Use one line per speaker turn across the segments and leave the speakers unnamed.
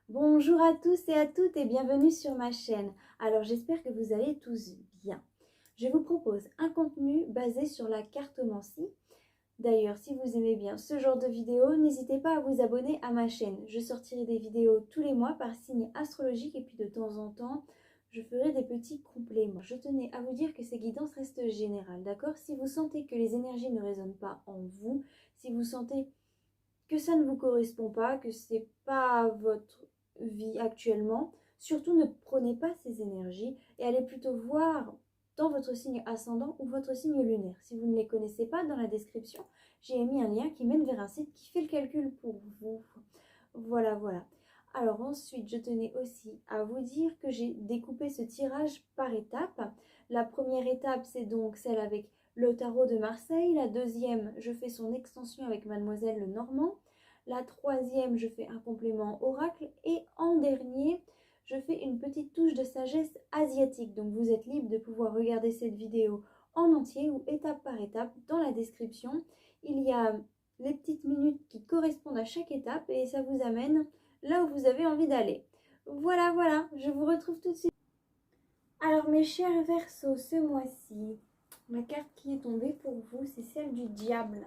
Bonjour à tous et à toutes et bienvenue sur ma chaîne. Alors j'espère que vous allez tous bien. Je vous propose un contenu basé sur la cartomancie. D'ailleurs, si vous aimez bien ce genre de vidéos, n'hésitez pas à vous abonner à ma chaîne. Je sortirai des vidéos tous les mois par signe astrologique et puis de temps en temps, je ferai des petits compléments. Je tenais à vous dire que ces guidances restent générales, d'accord? Si vous sentez que les énergies ne résonnent pas en vous, si vous sentez que ça ne vous correspond pas, que c'est pas votre vie actuellement, surtout ne prenez pas ces énergies et allez plutôt voir dans votre signe ascendant ou votre signe lunaire. Si vous ne les connaissez pas, dans la description, j'ai mis un lien qui mène vers un site qui fait le calcul pour vous. Voilà, voilà. Alors ensuite, je tenais aussi à vous dire que j'ai découpé ce tirage par étapes. La première étape, c'est donc celle avec le tarot de Marseille. La deuxième, je fais son extension avec Mademoiselle Lenormand. La troisième, je fais un complément oracle. Et en dernier, je fais une petite touche de sagesse asiatique. Donc vous êtes libre de pouvoir regarder cette vidéo en entier ou étape par étape. Dans la description, il y a les petites minutes qui correspondent à chaque étape et ça vous amène là où vous avez envie d'aller. Voilà, voilà, je vous retrouve tout de suite. Alors mes chers Verseaux, ce mois-ci, la carte qui est tombée pour vous, c'est celle du diable.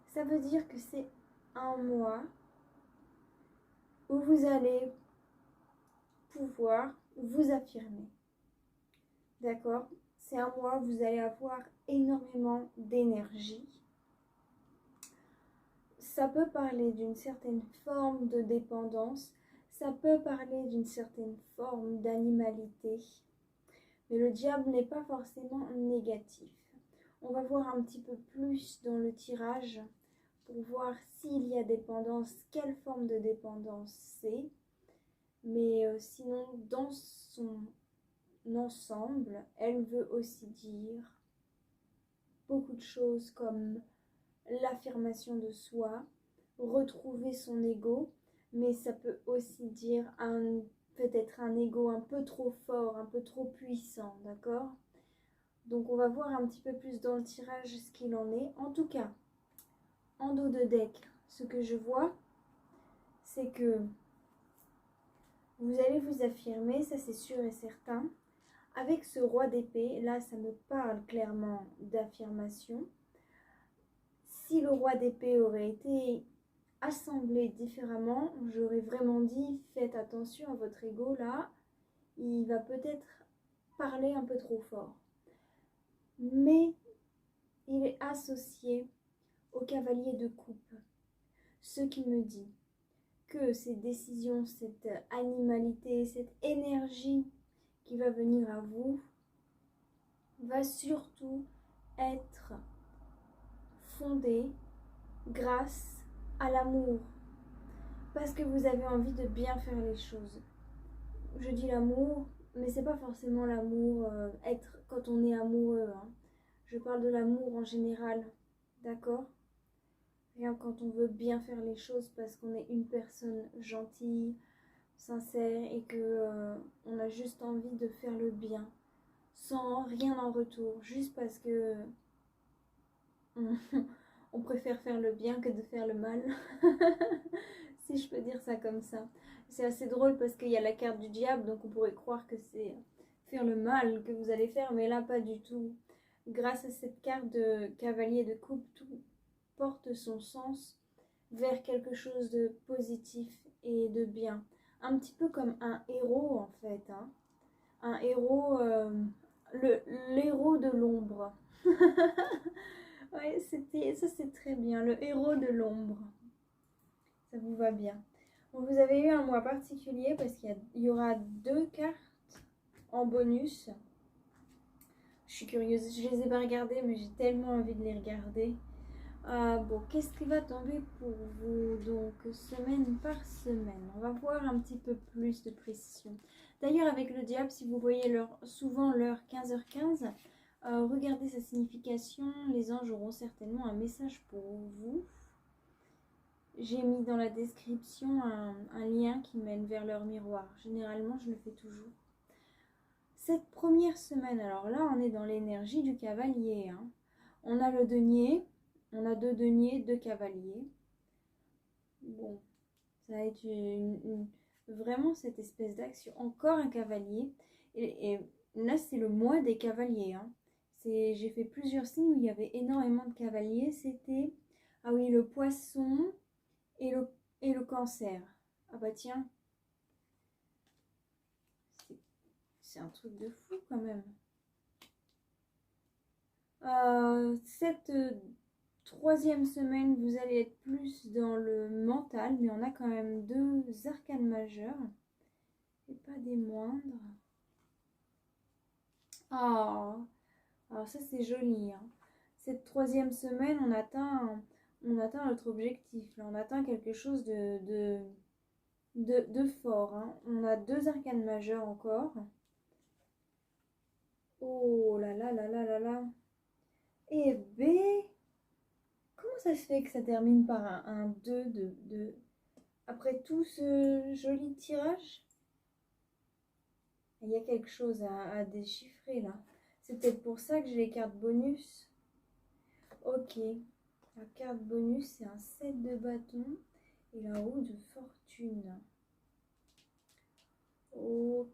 Ça veut dire que c'est un mois où vous allez pouvoir vous affirmer. D'accord? C'est un mois où vous allez avoir énormément d'énergie. Ça peut parler d'une certaine forme de dépendance, ça peut parler d'une certaine forme d'animalité, mais le diable n'est pas forcément négatif. On va voir un petit peu plus dans le tirage pour voir s'il y a dépendance, quelle forme de dépendance c'est. Mais sinon, dans son ensemble, elle veut aussi dire beaucoup de choses comme l'affirmation de soi, retrouver son ego, mais ça peut aussi dire peut-être un ego un peu trop fort, un peu trop puissant, d'accord? Donc on va voir un petit peu plus dans le tirage ce qu'il en est. En tout cas, en dos de deck, ce que je vois, c'est que vous allez vous affirmer, ça c'est sûr et certain. Avec ce roi d'épée, là ça me parle clairement d'affirmation. Si le roi d'épée aurait été assemblé différemment, j'aurais vraiment dit faites attention à votre ego là, il va peut-être parler un peu trop fort. Mais il est associé au cavalier de coupe, ce qui me dit que ces décisions, cette animalité, cette énergie qui va venir à vous va surtout être fondée grâce à l'amour, parce que vous avez envie de bien faire les choses. Je dis l'amour, mais c'est pas forcément l'amour être quand on est amoureux, hein. Je parle de l'amour en général, d'accord? Rien quand on veut bien faire les choses parce qu'on est une personne gentille, sincère et que on a juste envie de faire le bien, sans rien en retour, juste parce que on préfère faire le bien que de faire le mal. Si je peux dire ça comme ça. C'est assez drôle parce qu'il y a la carte du diable, donc on pourrait croire que c'est faire le mal que vous allez faire, mais là pas du tout. Grâce à cette carte de cavalier de coupe, tout porte son sens vers quelque chose de positif et de bien. Un petit peu comme un héros en fait, hein. Un héros, l'héros de l'ombre. Ouais, ça c'est très bien, le héros de l'ombre. Ça vous va bien. Bon, vous avez eu un mois particulier parce qu'il y aura 2 cartes en bonus. Je suis curieuse, je les ai pas regardées, mais j'ai tellement envie de les regarder. Bon, qu'est-ce qui va tomber pour vous? Donc, semaine par semaine. On va voir un petit peu plus de précision. D'ailleurs, avec le diable, si vous voyez souvent l'heure 15h15, regardez sa signification. Les anges auront certainement un message pour vous. J'ai mis dans la description un lien qui mène vers leur miroir. Généralement, je le fais toujours. Cette première semaine, alors là, on est dans l'énergie du cavalier, hein. On a le denier, on a 2 deniers, 2 cavaliers. Bon, Ça va être vraiment cette espèce d'action. Encore un cavalier. Et là, c'est le mois des cavaliers. Hein. J'ai fait plusieurs signes où il y avait énormément de cavaliers. C'était, ah oui, le poisson et le cancer. Ah bah tiens, c'est un truc de fou quand même. Cette troisième semaine, vous allez être plus dans le mental, mais on a quand même 2 arcanes majeures et pas des moindres. Ah, alors ça c'est joli. Hein. Cette troisième semaine, on atteint notre objectif. Là, on atteint quelque chose de fort. Hein. On a 2 arcanes majeures encore. Oh là là là là là là. Eh ben, comment ça se fait que ça termine par un 2 de... Après tout ce joli tirage? Il y a quelque chose à déchiffrer là. C'est peut-être pour ça que j'ai les cartes bonus. Ok. La carte bonus, c'est un 7 de bâton et la roue de fortune. Ok.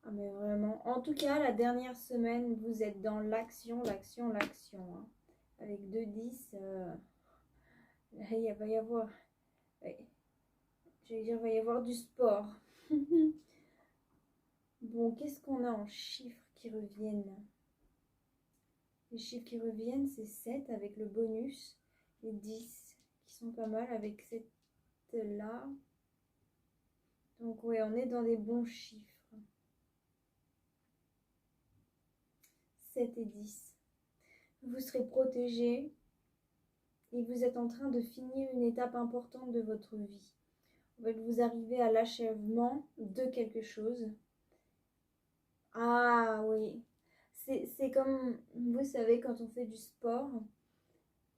Ah mais vraiment. En tout cas, la dernière semaine, vous êtes dans l'action, l'action, l'action. Hein. Avec 2 10, il va y avoir... J'allais dire, il va y avoir du sport. Bon, qu'est-ce qu'on a en chiffres qui reviennent? Les chiffres qui reviennent, c'est 7 avec le bonus. Et 10 qui sont pas mal avec cette là. Donc ouais, on est dans des bons chiffres. 7 et 10. Vous serez protégé et vous êtes en train de finir une étape importante de votre vie. En fait, vous arrivez à l'achèvement de quelque chose. Ah oui, c'est comme, vous savez, quand on fait du sport,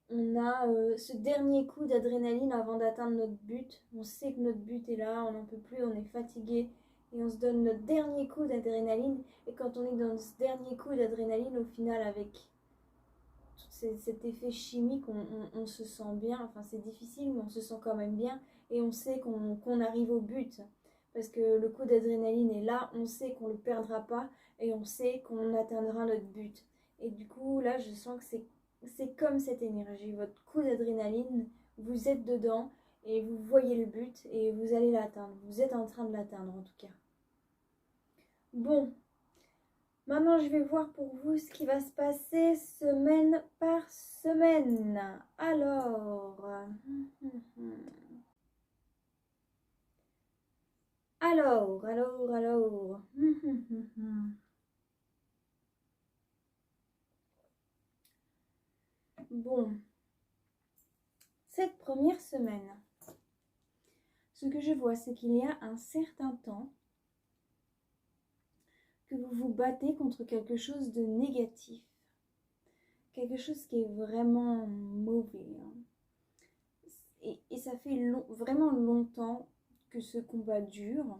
on a ce dernier coup d'adrénaline avant d'atteindre notre but. On sait que notre but est là, on n'en peut plus, on est fatigué. Et on se donne notre dernier coup d'adrénaline. Et quand on est dans ce dernier coup d'adrénaline, au final, avec tout cet effet chimique, on se sent bien. Enfin, c'est difficile, mais on se sent quand même bien. Et on sait qu'on arrive au but. Parce que le coup d'adrénaline est là, on sait qu'on ne le perdra pas. Et on sait qu'on atteindra notre but. Et du coup, là, je sens que c'est comme cette énergie. Votre coup d'adrénaline, vous êtes dedans. Et vous voyez le but et vous allez l'atteindre. Vous êtes en train de l'atteindre en tout cas. Bon, maintenant je vais voir pour vous ce qui va se passer semaine par semaine. Alors, alors. Bon, cette première semaine, ce que je vois, c'est qu'il y a un certain temps que vous vous battez contre quelque chose de négatif, quelque chose qui est vraiment mauvais. Hein. Et ça fait vraiment longtemps que ce combat dure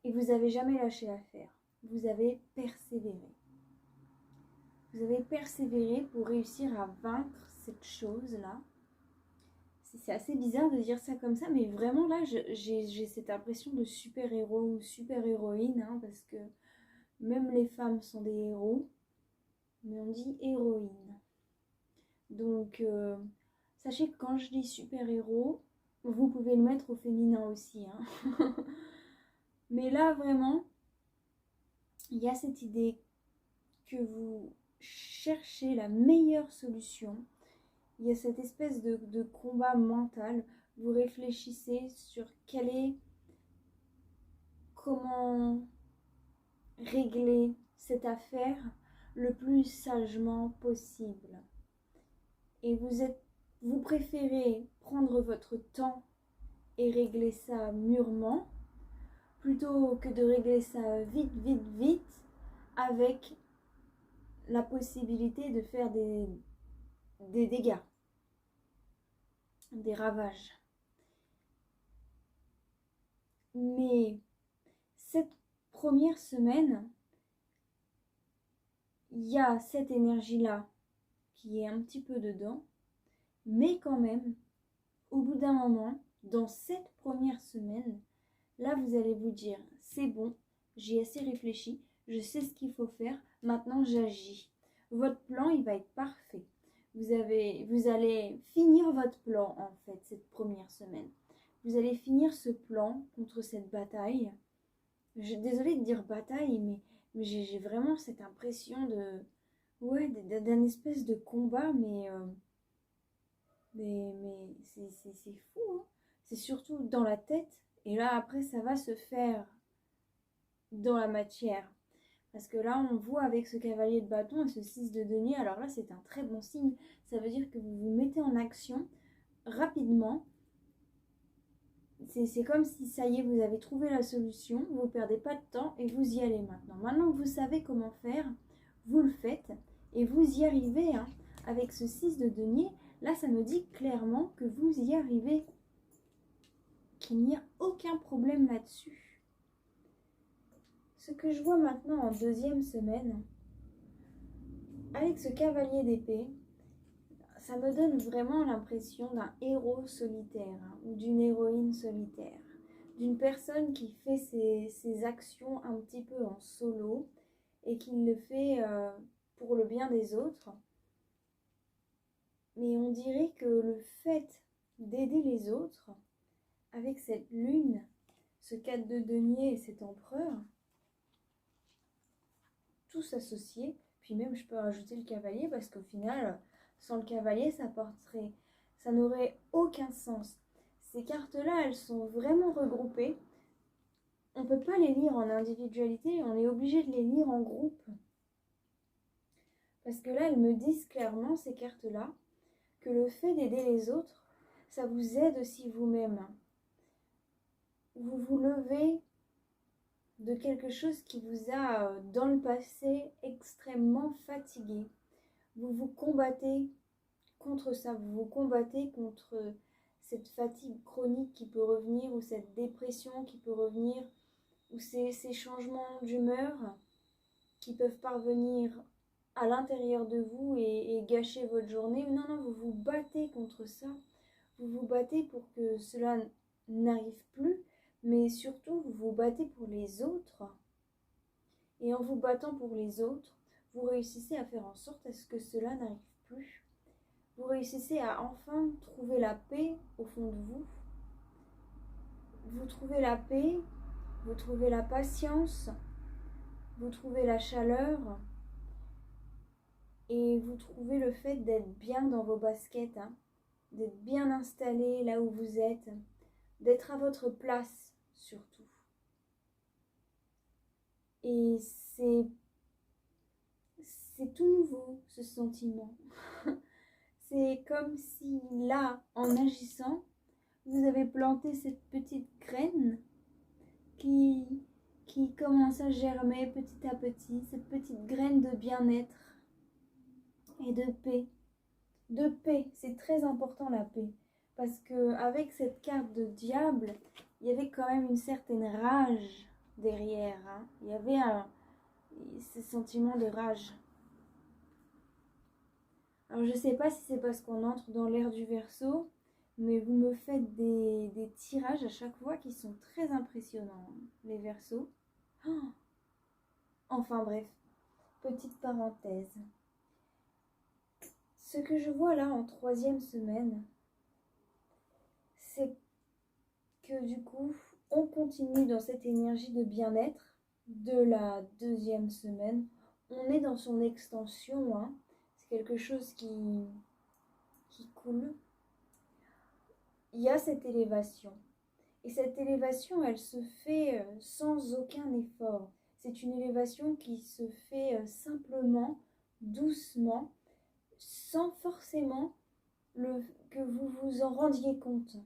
et vous n'avez jamais lâché l'affaire. Vous avez persévéré. Vous avez persévéré pour réussir à vaincre cette chose-là. C'est assez bizarre de dire ça comme ça, mais vraiment là, j'ai cette impression de super-héros ou super-héroïne, hein, parce que même les femmes sont des héros, mais on dit héroïne. Donc, sachez que quand je dis super-héros, vous pouvez le mettre au féminin aussi. Hein. Mais là, vraiment, il y a cette idée que vous cherchez la meilleure solution. Il y a cette espèce de combat mental. Vous réfléchissez sur comment régler cette affaire le plus sagement possible. Et vous préférez prendre votre temps et régler ça mûrement plutôt que de régler ça vite avec la possibilité de faire des dégâts, des ravages. Mais cette première semaine, il y a cette énergie-là qui est un petit peu dedans Mais quand même, au bout d'un moment, dans cette première semaine, là, vous allez vous dire, c'est bon, j'ai assez réfléchi, je sais ce qu'il faut faire, maintenant j'agis. Votre plan, il va être parfait. Vous allez finir votre plan, en fait, cette première semaine. Vous allez finir ce plan contre cette bataille. Désolée de dire bataille, mais j'ai vraiment cette impression ouais, d'un espèce de combat, mais c'est fou, hein. C'est surtout dans la tête. Et là, après, ça va se faire dans la matière. Parce que là, on voit avec ce cavalier de bâton et ce 6 de denier, alors là, c'est un très bon signe. Ça veut dire que vous vous mettez en action rapidement. C'est comme si, ça y est, vous avez trouvé la solution, vous ne perdez pas de temps et vous y allez maintenant. Maintenant que vous savez comment faire, vous le faites et vous y arrivez, hein. Avec ce 6 de denier, là, ça me dit clairement que vous y arrivez, qu'il n'y a aucun problème là-dessus. Ce que je vois maintenant en deuxième semaine, avec ce cavalier d'épée, ça me donne vraiment l'impression d'un héros solitaire, hein, ou d'une héroïne solitaire, d'une personne qui fait ses actions un petit peu en solo et qui le fait pour le bien des autres. Mais on dirait que le fait d'aider les autres, avec cette lune, ce 4 de denier et cet empereur, tous associés, puis même je peux rajouter le cavalier parce qu'au final, sans le cavalier, ça n'aurait aucun sens. Ces cartes-là, elles sont vraiment regroupées. On ne peut pas les lire en individualité, on est obligé de les lire en groupe. Parce que là, elles me disent clairement, ces cartes-là, que le fait d'aider les autres, ça vous aide aussi vous-même. Vous vous levez de quelque chose qui vous a, dans le passé, extrêmement fatigué. Vous vous combattez contre ça, vous vous combattez contre cette fatigue chronique qui peut revenir, ou cette dépression qui peut revenir, ou ces changements d'humeur qui peuvent parvenir à l'intérieur de vous et gâcher votre journée. Non, non, vous vous battez contre ça. Vous vous battez pour que cela n'arrive plus, mais surtout vous vous battez pour les autres. Et en vous battant pour les autres, vous réussissez à faire en sorte à ce que cela n'arrive plus. Vous réussissez à enfin trouver la paix au fond de vous. Vous trouvez la paix, vous trouvez la patience, vous trouvez la chaleur et vous trouvez le fait d'être bien dans vos baskets, hein, d'être bien installé là où vous êtes, d'être à votre place surtout. Et c'est tout nouveau, ce sentiment. C'est comme si là, en agissant, vous avez planté cette petite graine qui commence à germer petit à petit, cette petite graine de bien-être et de paix. De paix, c'est très important la paix. Parce que avec cette carte de diable, il y avait quand même une certaine rage derrière, hein. Il y avait ce sentiment de rage. Alors je ne sais pas si c'est parce qu'on entre dans l'ère du Verseau, mais vous me faites des tirages à chaque fois qui sont très impressionnants, hein, les Verseaux. Oh, enfin bref, petite parenthèse. Ce que je vois là en troisième semaine, c'est que du coup, on continue dans cette énergie de bien-être de la deuxième semaine. On est dans son extension, hein. C'est quelque chose qui coule. Il y a cette élévation. Et cette élévation, elle se fait sans aucun effort. C'est une élévation qui se fait simplement, doucement, sans forcément que vous vous en rendiez compte.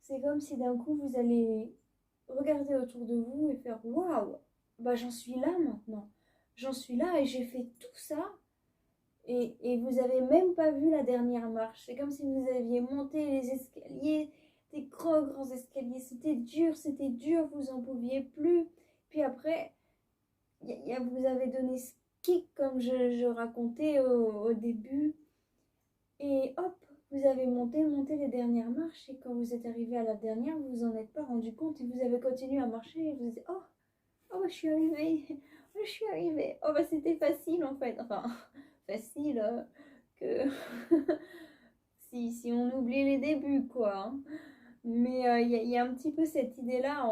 C'est comme si d'un coup vous allez regarder autour de vous et faire waouh, bah j'en suis là maintenant. J'en suis là et j'ai fait tout ça et vous avez même pas vu la dernière marche. C'est comme si vous aviez monté les escaliers, des grands escaliers. C'était dur, vous en pouviez plus. Puis après, vous avez donné ce kick comme je racontais au début. Et hop, vous avez monté les dernières marches et quand vous êtes arrivé à la dernière, vous vous en êtes pas rendu compte et vous avez continué à marcher et vous dites oh, oh bah, je suis arrivée, oh, je suis arrivée, oh bah c'était facile en fait, enfin facile que si on oublie les débuts quoi. Hein. Mais il y a un petit peu cette idée-là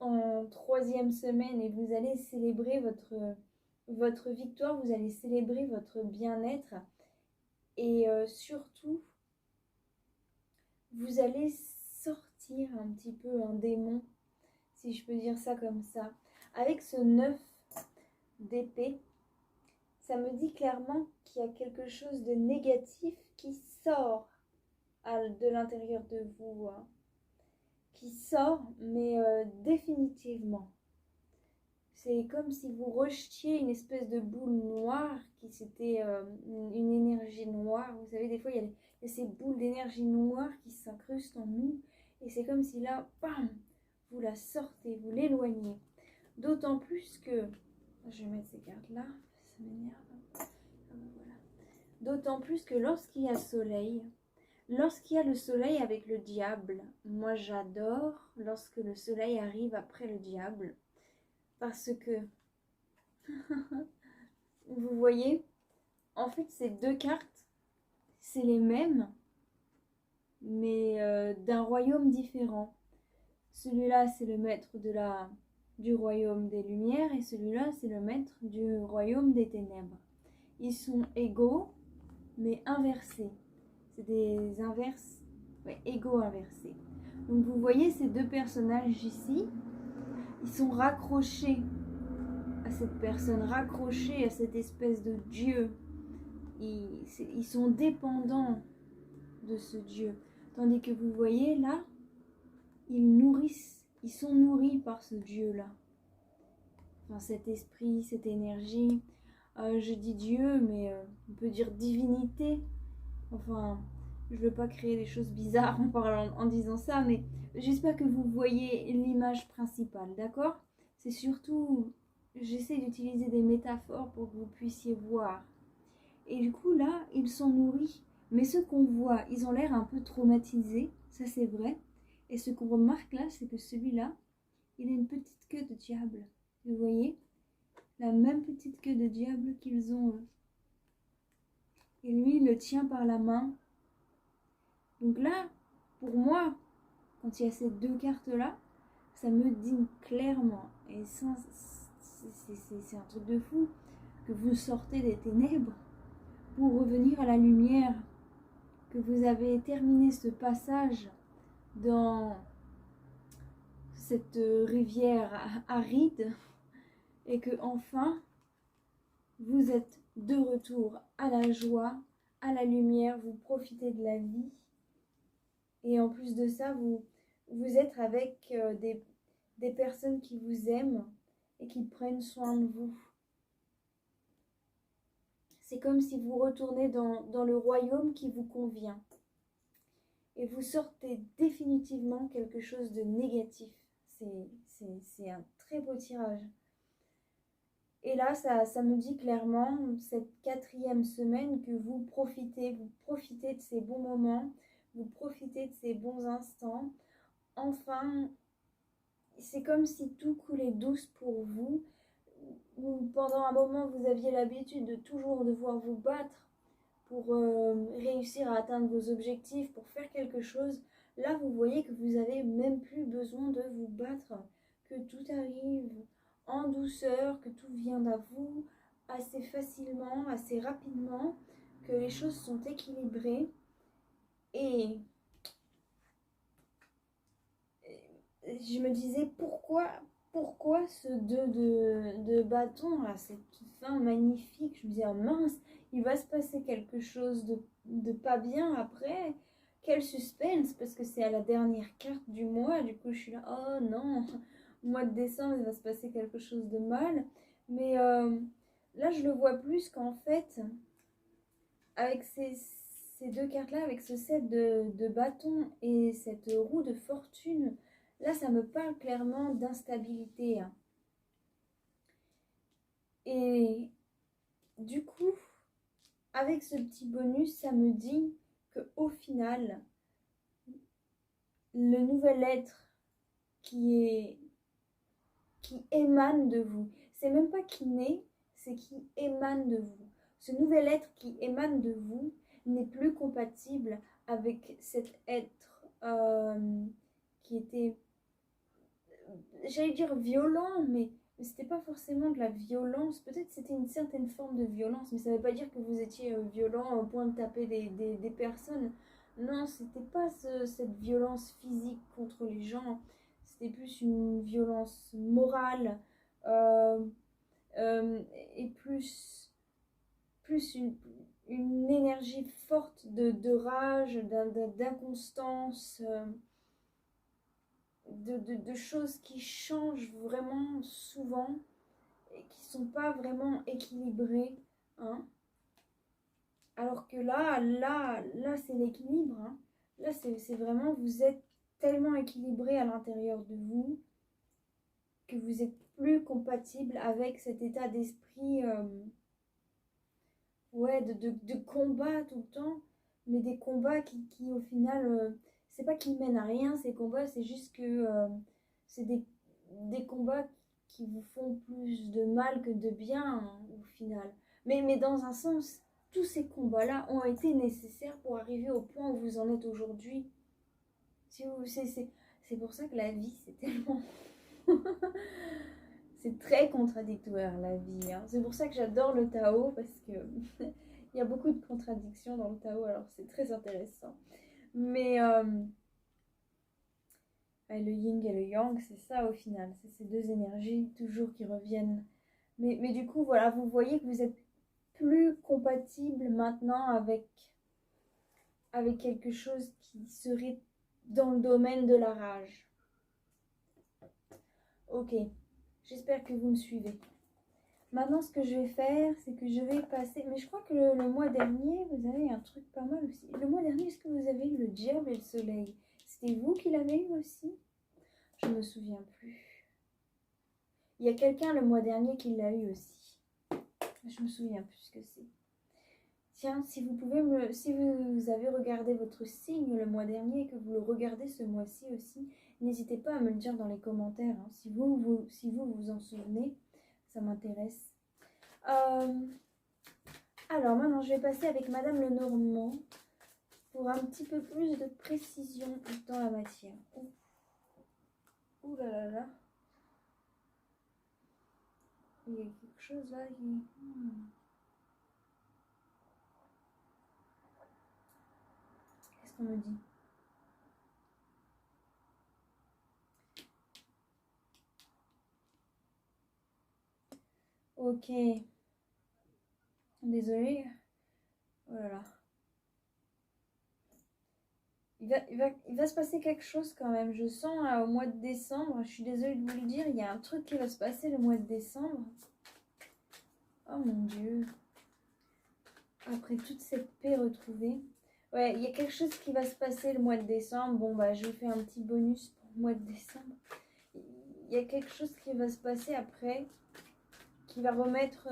en troisième semaine et vous allez célébrer votre victoire, vous allez célébrer votre bien-être et surtout, vous allez sortir un petit peu un démon, si je peux dire ça comme ça. Avec ce 9 d'épée, ça me dit clairement qu'il y a quelque chose de négatif qui sort de l'intérieur de vous. Hein. Qui sort, mais définitivement. C'est comme si vous rejetiez une espèce de boule noire qui c'était une énergie noire. Vous savez, des fois, il y a ces boules d'énergie noire qui s'incrustent en nous. Et c'est comme si là, bam, vous la sortez, vous l'éloignez. D'autant plus que... Je vais mettre ces cartes-là, ça m'énerve. Voilà. D'autant plus que lorsqu'il y a soleil... Lorsqu'il y a le soleil avec le diable, moi j'adore lorsque le soleil arrive après le diable. Parce que, vous voyez, en fait ces deux cartes, c'est les mêmes, mais d'un royaume différent. Celui-là c'est le maître du royaume des lumières et celui-là c'est le maître du royaume des ténèbres. Ils sont égaux, mais inversés. C'est des inverses, ouais, égaux inversés. Donc vous voyez ces deux personnages ici, ils sont raccrochés à cette personne, raccrochés à cette espèce de Dieu. Ils sont dépendants de ce Dieu. Tandis que vous voyez là, ils sont nourris par ce Dieu-là. Enfin, cet esprit, cette énergie. Je dis Dieu, mais on peut dire divinité. Enfin, je ne veux pas créer des choses bizarres en disant ça, mais j'espère que vous voyez l'image principale, d'accord? C'est surtout, j'essaie d'utiliser des métaphores pour que vous puissiez voir. Et du coup, là, ils sont nourris. Mais ce qu'on voit, ils ont l'air un peu traumatisés, ça c'est vrai. Et ce qu'on remarque là, c'est que celui-là, il a une petite queue de diable. Vous voyez? La même petite queue de diable qu'ils ont eux. Et lui, il le tient par la main. Donc là, pour moi, quand il y a ces deux cartes-là, ça me dit clairement, et ça, c'est un truc de fou, que vous sortez des ténèbres pour revenir à la lumière, que vous avez terminé ce passage dans cette rivière aride, et que enfin, vous êtes de retour à la joie, à la lumière, vous profitez de la vie. Et en plus de ça, vous êtes avec des personnes qui vous aiment et qui prennent soin de vous. C'est comme si vous retournez dans le royaume qui vous convient. Et vous sortez définitivement quelque chose de négatif. C'est un très beau tirage. Et là, ça me dit clairement, cette 4e semaine, que vous profitez de ces bons moments, vous profitez de ces bons instants. Enfin, c'est comme si tout coulait douce pour vous. Pendant un moment, vous aviez l'habitude de toujours devoir vous battre pour réussir à atteindre vos objectifs, pour faire quelque chose. Là, vous voyez que vous n'avez même plus besoin de vous battre, que tout arrive en douceur, que tout vient à vous assez facilement, assez rapidement, que les choses sont équilibrées. Et je me disais pourquoi ce 2 de bâton à cette fin magnifique. Je me disais, oh mince, il va se passer quelque chose de pas bien après. Quel suspense, parce que c'est à la dernière carte du mois. Du coup, je suis là, oh non, au mois de décembre, il va se passer quelque chose de mal. Mais là, je le vois plus qu'en fait, avec ces deux cartes-là, avec ce set de bâton et cette roue de fortune, là, ça me parle clairement d'instabilité. Hein. Et du coup, avec ce petit bonus, ça me dit qu'au final, le nouvel être qui émane de vous, c'est même pas qui naît, c'est qui émane de vous. Ce nouvel être qui émane de vous n'est plus compatible avec cet être qui était, j'allais dire violent, mais c'était pas forcément de la violence. Peut-être c'était une certaine forme de violence, mais ça veut pas dire que vous étiez violent au point de taper des personnes. Non, c'était pas cette violence physique contre les gens. C'était plus une violence morale euh, euh, et plus une énergie forte de rage, d'inconstance. De choses qui changent vraiment souvent et qui sont pas vraiment équilibrées, hein. Alors que là c'est l'équilibre, hein. Là c'est vraiment, vous êtes tellement équilibré à l'intérieur de vous que vous êtes plus compatible avec cet état d'esprit ouais, de combat tout le temps, mais des combats qui au final, c'est pas qu'ils mènent à rien ces combats, c'est juste que c'est des combats qui vous font plus de mal que de bien, hein, au final. Mais dans un sens, tous ces combats-là ont été nécessaires pour arriver au point où vous en êtes aujourd'hui. C'est pour ça que la vie, c'est tellement... c'est très contradictoire, la vie, hein. C'est pour ça que j'adore le Tao, parce que il y a beaucoup de contradictions dans le Tao, alors c'est très intéressant. Mais le yin et le yang, c'est ça au final. C'est ces deux énergies toujours qui reviennent. Mais du coup, voilà, vous voyez que vous êtes plus compatible maintenant avec quelque chose qui serait dans le domaine de la rage. Ok, j'espère que vous me suivez. Maintenant, ce que je vais faire, c'est que je vais passer... Mais je crois que le mois dernier, vous avez un truc pas mal aussi. Le mois dernier, est-ce que vous avez eu le diable et le soleil? C'était vous qui l'avez eu aussi? Je me souviens plus. Il y a quelqu'un le mois dernier qui l'a eu aussi. Je me souviens plus ce que c'est. Tiens, si vous pouvez si vous avez regardé votre signe le mois dernier et que vous le regardez ce mois-ci aussi, n'hésitez pas à me le dire dans les commentaires, hein. Si vous en souvenez, ça m'intéresse. Alors maintenant, je vais passer avec Madame Lenormand pour un petit peu plus de précision dans la matière. Ouh là là là. Il y a quelque chose là qui... Qu'est-ce qu'on me dit? Ok. Désolée. Oh là là. Il va se passer quelque chose quand même. Je sens au mois de décembre, je suis désolée de vous le dire, il y a un truc qui va se passer le mois de décembre. Oh mon Dieu. Après toute cette paix retrouvée. Ouais, il y a quelque chose qui va se passer le mois de décembre. Bon, bah, je vous fais un petit bonus pour le mois de décembre. Il y a quelque chose qui va se passer après qui va remettre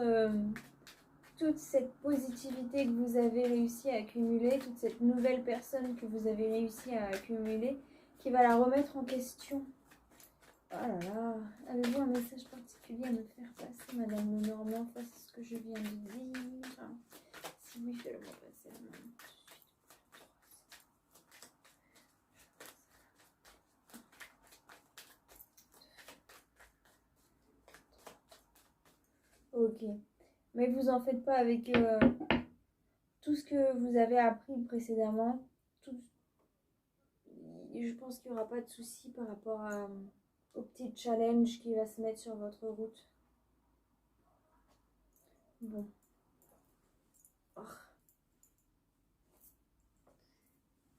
toute cette positivité que vous avez réussi à accumuler, toute cette nouvelle personne que vous avez réussi à accumuler, qui va la remettre en question. Oh là là, avez-vous un message particulier à me faire passer, Madame Lenormand, face à ce que je viens de dire? Si oui, faites-le-moi passer la main. Ok, mais vous en faites pas avec tout ce que vous avez appris précédemment. Je pense qu'il n'y aura pas de souci par rapport au petit challenge qui va se mettre sur votre route. Bon. Oh.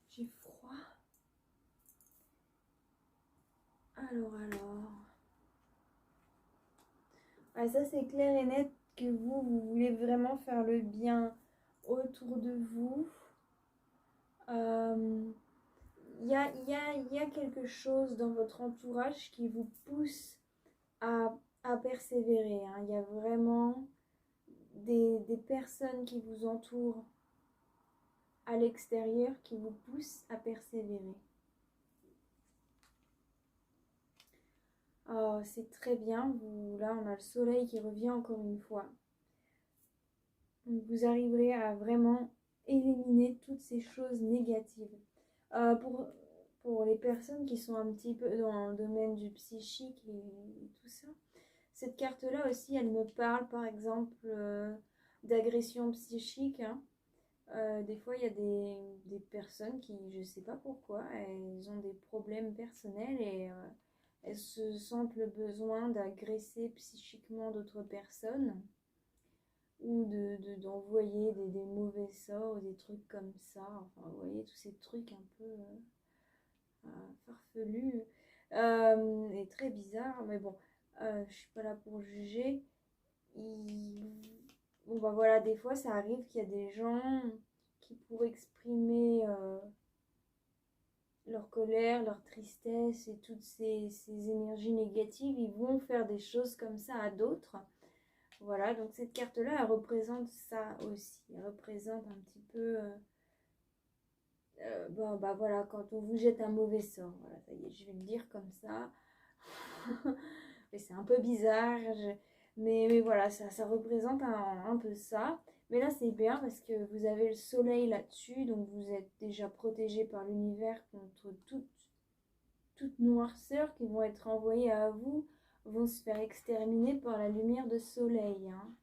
J'ai froid. Alors. Ah, ça, c'est clair et net que vous voulez vraiment faire le bien autour de vous. Il y a quelque chose dans votre entourage qui vous pousse à persévérer, hein. Il y a vraiment des personnes qui vous entourent à l'extérieur qui vous pousse à persévérer. Oh, c'est très bien. Là, on a le soleil qui revient encore une fois. Donc, vous arriverez à vraiment éliminer toutes ces choses négatives. Euh, pour, pour les personnes qui sont un petit peu dans le domaine du psychique et tout ça, cette carte-là aussi, elle me parle par exemple d'agression psychique. Hein. Des fois, il y a des personnes qui, je ne sais pas pourquoi, elles ont des problèmes personnels et elles se sentent le besoin d'agresser psychiquement d'autres personnes ou d'envoyer des mauvais sorts ou des trucs comme ça. Enfin, vous voyez, tous ces trucs un peu farfelus et très bizarres. Mais bon, je suis pas là pour juger. Bon, bah voilà, des fois, ça arrive qu'il y a des gens qui, pour exprimer leur colère, leur tristesse et toutes ces énergies négatives, ils vont faire des choses comme ça à d'autres. Voilà, donc cette carte-là, elle représente ça aussi. Elle représente un petit peu... bon, bah voilà, quand on vous jette un mauvais sort. Voilà, ça y est, je vais le dire comme ça. Mais c'est un peu bizarre. Mais voilà, ça représente un peu ça. Mais là, c'est bien parce que vous avez le soleil là-dessus. Donc, vous êtes déjà protégé par l'univers contre toute noirceur qui vont être envoyées à vous. Vont se faire exterminer par la lumière de soleil. Hein.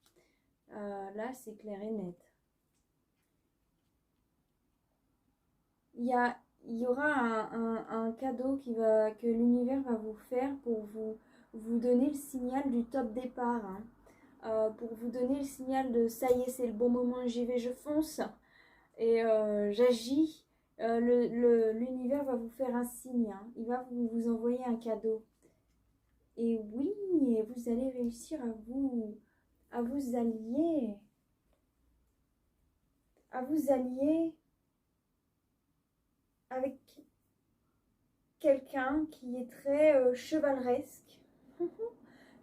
Là, c'est clair et net. Il y aura un cadeau que l'univers va vous faire pour vous donner le signal du top départ. Hein. Pour vous donner le signal de ça y est, c'est le bon moment, j'y vais, je fonce et j'agis. L'univers va vous faire un signe. Hein. Il va vous envoyer un cadeau. Et oui, vous allez réussir à vous allier. À vous allier avec quelqu'un qui est très chevaleresque.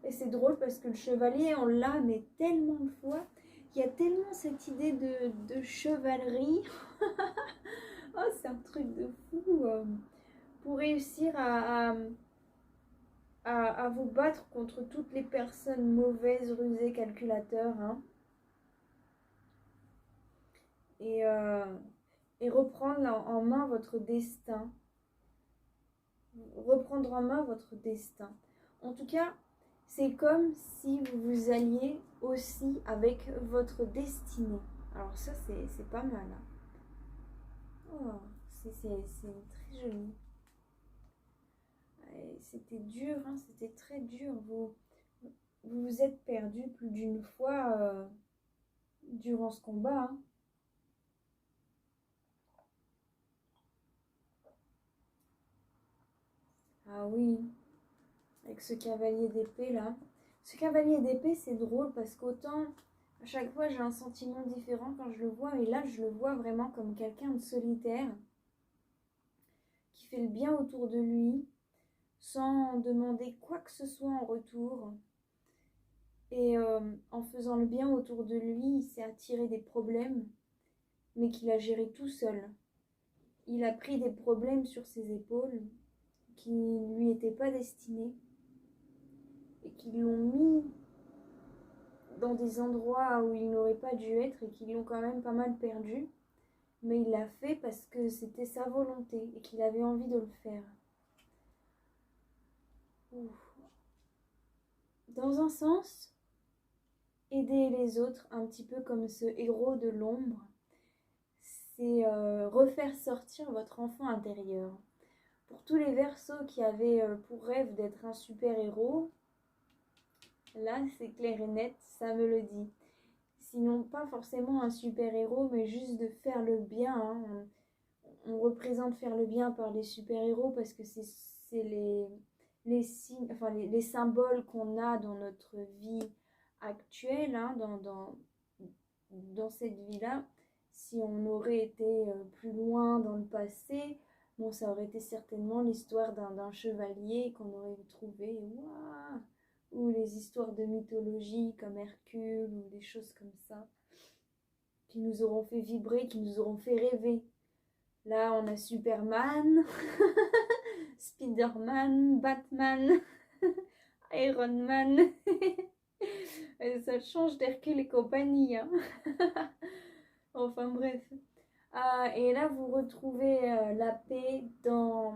Et c'est drôle parce que le chevalier, on l'a, mais tellement de fois. Il y a tellement cette idée de chevalerie. Oh, c'est un truc de fou. Pour réussir à vous battre contre toutes les personnes mauvaises, rusées, calculateurs. Hein. Et, euh, et reprendre en main votre destin. Reprendre en main votre destin. En tout cas, c'est comme si vous vous alliez aussi avec votre destinée. Alors ça, c'est pas mal. Hein. Oh, c'est très joli. C'était dur, hein, c'était très dur. Vous vous êtes perdu plus d'une fois durant ce combat. Hein. Ah oui, avec ce cavalier d'épée là. Ce cavalier d'épée, c'est drôle parce qu'autant à chaque fois j'ai un sentiment différent quand je le vois, mais là je le vois vraiment comme quelqu'un de solitaire qui fait le bien autour de lui sans demander quoi que ce soit en retour. Et en faisant le bien autour de lui, il s'est attiré des problèmes, mais qu'il a géré tout seul. Il a pris des problèmes sur ses épaules qui ne lui étaient pas destinés et qui l'ont mis dans des endroits où il n'aurait pas dû être et qui l'ont quand même pas mal perdu. Mais il l'a fait parce que c'était sa volonté et qu'il avait envie de le faire. Ouf. Dans un sens, aider les autres, un petit peu comme ce héros de l'ombre, c'est refaire sortir votre enfant intérieur. Pour tous les Verseaux qui avaient pour rêve d'être un super-héros, là c'est clair et net, ça me le dit. Sinon, pas forcément un super-héros, mais juste de faire le bien. Hein. On représente faire le bien par les super-héros parce que c'est les signes, enfin les symboles qu'on a dans notre vie actuelle, hein, dans cette vie-là. Si on aurait été plus loin dans le passé, bon, ça aurait été certainement l'histoire d'un chevalier qu'on aurait trouvé, waouh, ou les histoires de mythologie comme Hercule ou des choses comme ça qui nous auront fait vibrer, qui nous auront fait rêver. Là, on a Superman, Spider-Man, Batman, Iron Man. Ça change d'Hercule et compagnie. Hein. Enfin bref. Et là, vous retrouvez la paix dans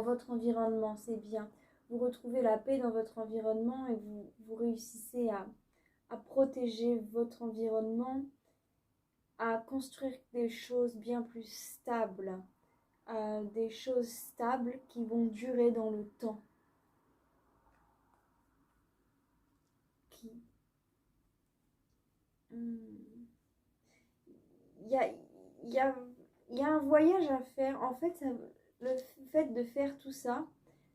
votre environnement. C'est bien. Vous retrouvez la paix dans votre environnement et vous réussissez à protéger votre environnement, à construire des choses bien plus stables, des choses stables qui vont durer dans le temps. Il y a un voyage à faire. En fait, le fait de faire tout ça,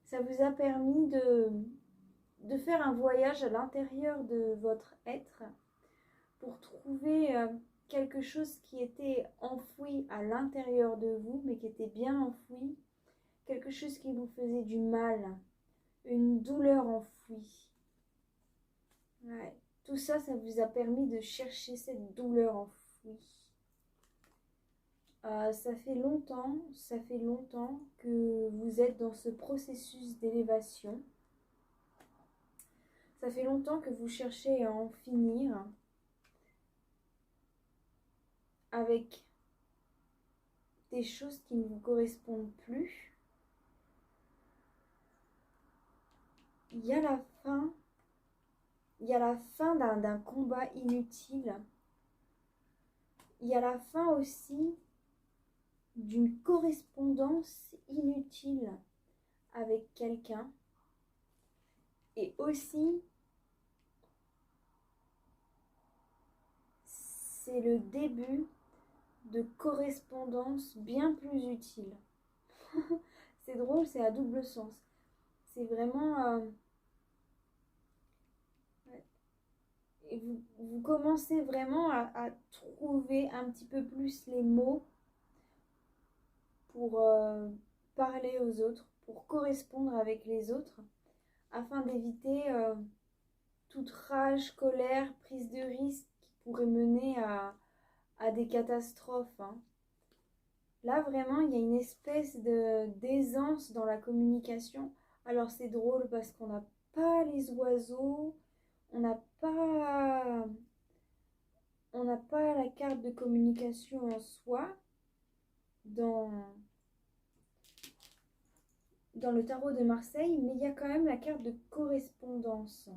ça vous a permis de faire un voyage à l'intérieur de votre être pour trouver quelque chose qui était enfoui à l'intérieur de vous, mais qui était bien enfoui, quelque chose qui vous faisait du mal, une douleur enfouie. Ouais. Tout ça, ça vous a permis de chercher cette douleur enfouie. Ça fait longtemps que vous êtes dans ce processus d'élévation. Ça fait longtemps que vous cherchez à en finir avec des choses qui ne vous correspondent plus. Il y a la fin d'un combat inutile. Il y a la fin aussi d'une correspondance inutile avec quelqu'un. Et aussi, c'est le début de correspondance bien plus utile. C'est drôle, c'est à double sens. C'est vraiment... et vous commencez vraiment à trouver un petit peu plus les mots pour parler aux autres, pour correspondre avec les autres, afin d'éviter toute rage, colère, prise de risque qui pourrait mener à des catastrophes. Hein. Là, vraiment, il y a une espèce d'aisance dans la communication. Alors, c'est drôle parce qu'on n'a pas les oiseaux, on n'a pas la carte de communication en soi dans le tarot de Marseille, mais il y a quand même la carte de correspondance.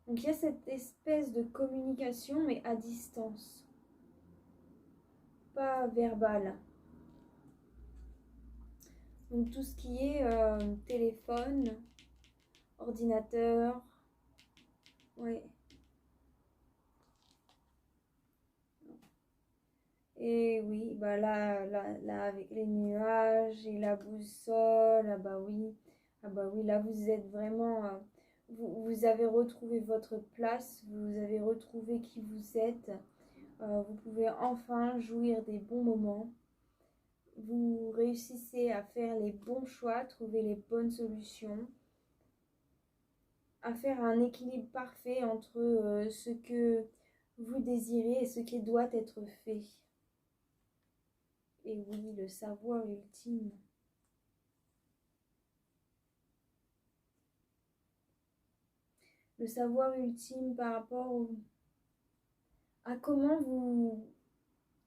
Donc il y a cette espèce de communication, mais à distance, pas verbale. Donc tout ce qui est téléphone, ordinateur, ouais. Et oui, bah là, avec les nuages et la boussole, ah bah oui, là vous êtes vraiment, vous avez retrouvé votre place, vous avez retrouvé qui vous êtes, vous pouvez enfin jouir des bons moments, vous réussissez à faire les bons choix, trouver les bonnes solutions, à faire un équilibre parfait entre ce que vous désirez et ce qui doit être fait. Et oui, le savoir ultime. Le savoir ultime par rapport à comment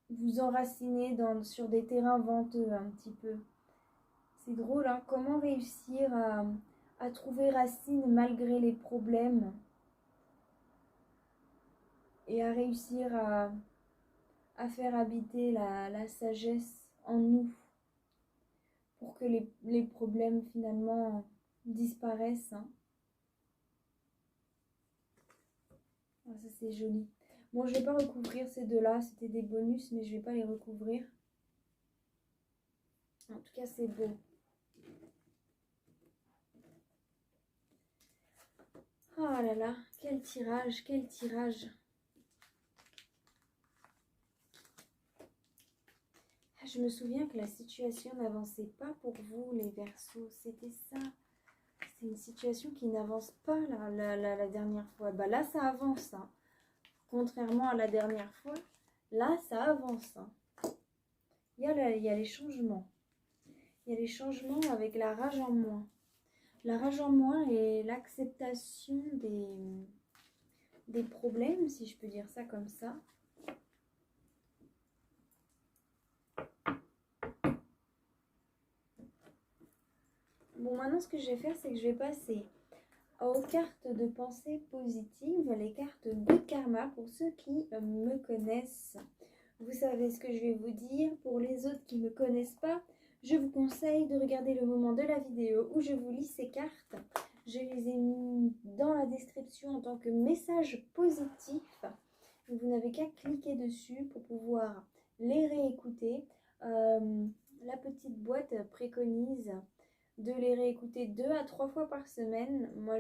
vous enracinez sur des terrains venteux un petit peu. C'est drôle, hein? Comment réussir à trouver racine malgré les problèmes et à réussir à faire habiter la sagesse en nous pour que les problèmes finalement disparaissent. Hein. Ah, ça c'est joli. Bon, je vais pas recouvrir ces deux-là, c'était des bonus, mais je vais pas les recouvrir. En tout cas, c'est beau. Oh là là, quel tirage, quel tirage. Je me souviens que la situation n'avançait pas pour vous, les Verseaux. C'était ça. C'est une situation qui n'avance pas la dernière fois. Bah là, ça avance. Hein. contrairement à la dernière fois, là, ça avance. Hein. Il y a les changements. Il y a les changements avec la rage en moins. La rage en moins et l'acceptation des problèmes, si je peux dire ça comme ça. Bon, maintenant, ce que je vais faire, c'est que je vais passer aux cartes de pensée positive, les cartes Good Karma pour ceux qui me connaissent. Vous savez ce que je vais vous dire. Pour les autres qui ne me connaissent pas, je vous conseille de regarder le moment de la vidéo où je vous lis ces cartes. Je les ai mis dans la description en tant que message positif. Vous n'avez qu'à cliquer dessus pour pouvoir les réécouter. La petite boîte préconise de les réécouter 2 à 3 fois par semaine. Moi,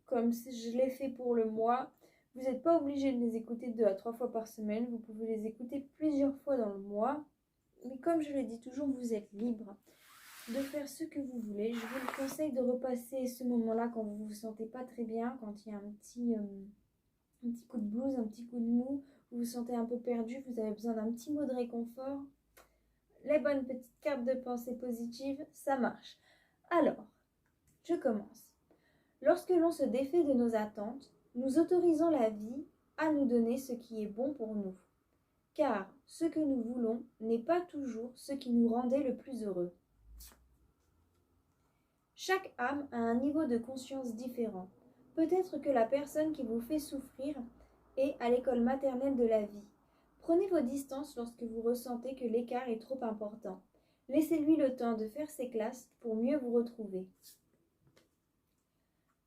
comme je l'ai fait pour le mois, vous n'êtes pas obligé de les écouter 2 à 3 fois par semaine. Vous pouvez les écouter plusieurs fois dans le mois. Mais comme je le dis toujours, vous êtes libre de faire ce que vous voulez. Je vous conseille de repasser ce moment-là quand vous ne vous sentez pas très bien, quand il y a un petit coup de blues, un petit coup de mou, vous vous sentez un peu perdu, vous avez besoin d'un petit mot de réconfort. Les bonnes petites cartes de pensée positive, ça marche. Alors, je commence. Lorsque l'on se défait de nos attentes, nous autorisons la vie à nous donner ce qui est bon pour nous. Car ce que nous voulons n'est pas toujours ce qui nous rendait le plus heureux. Chaque âme a un niveau de conscience différent. Peut-être que la personne qui vous fait souffrir est à l'école maternelle de la vie. Prenez vos distances lorsque vous ressentez que l'écart est trop important. Laissez-lui le temps de faire ses classes pour mieux vous retrouver.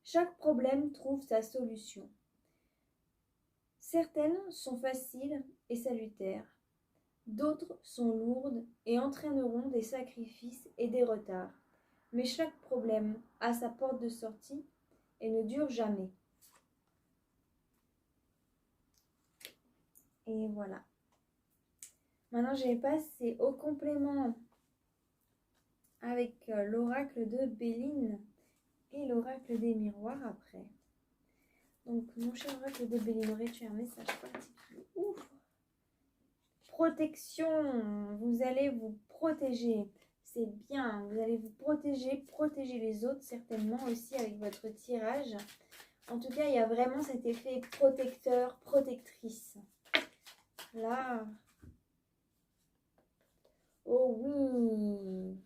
Chaque problème trouve sa solution. Certaines sont faciles et salutaires. D'autres sont lourdes et entraîneront des sacrifices et des retards. Mais chaque problème a sa porte de sortie et ne dure jamais. Et voilà. Maintenant, je vais passer au complément avec l'oracle de Béline et l'oracle des miroirs après. Donc, mon cher oracle de Béline, aurais-tu un message particulier? Ouf! Protection, vous allez vous protéger. C'est bien, vous allez vous protéger les autres certainement aussi avec votre tirage. En tout cas, il y a vraiment cet effet protecteur, protectrice. Là, oh oui.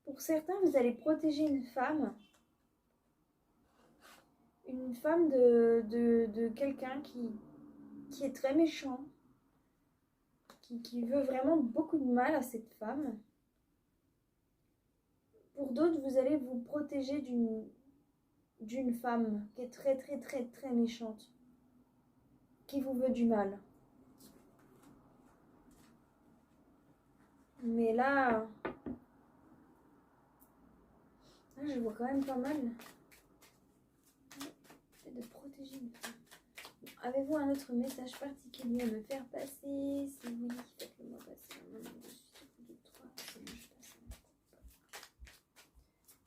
Pour certains, vous allez protéger une femme de quelqu'un qui est très méchant, qui veut vraiment beaucoup de mal à cette femme. Pour d'autres, vous allez vous protéger d'une femme qui est très très très très méchante, qui vous veut du mal. Mais là, je vois quand même pas mal de protéger une femme. Avez-vous un autre message particulier à me faire passer? Si oui, faites-le moi passer. Je suis sur vous de 3, c'est bon, je passe un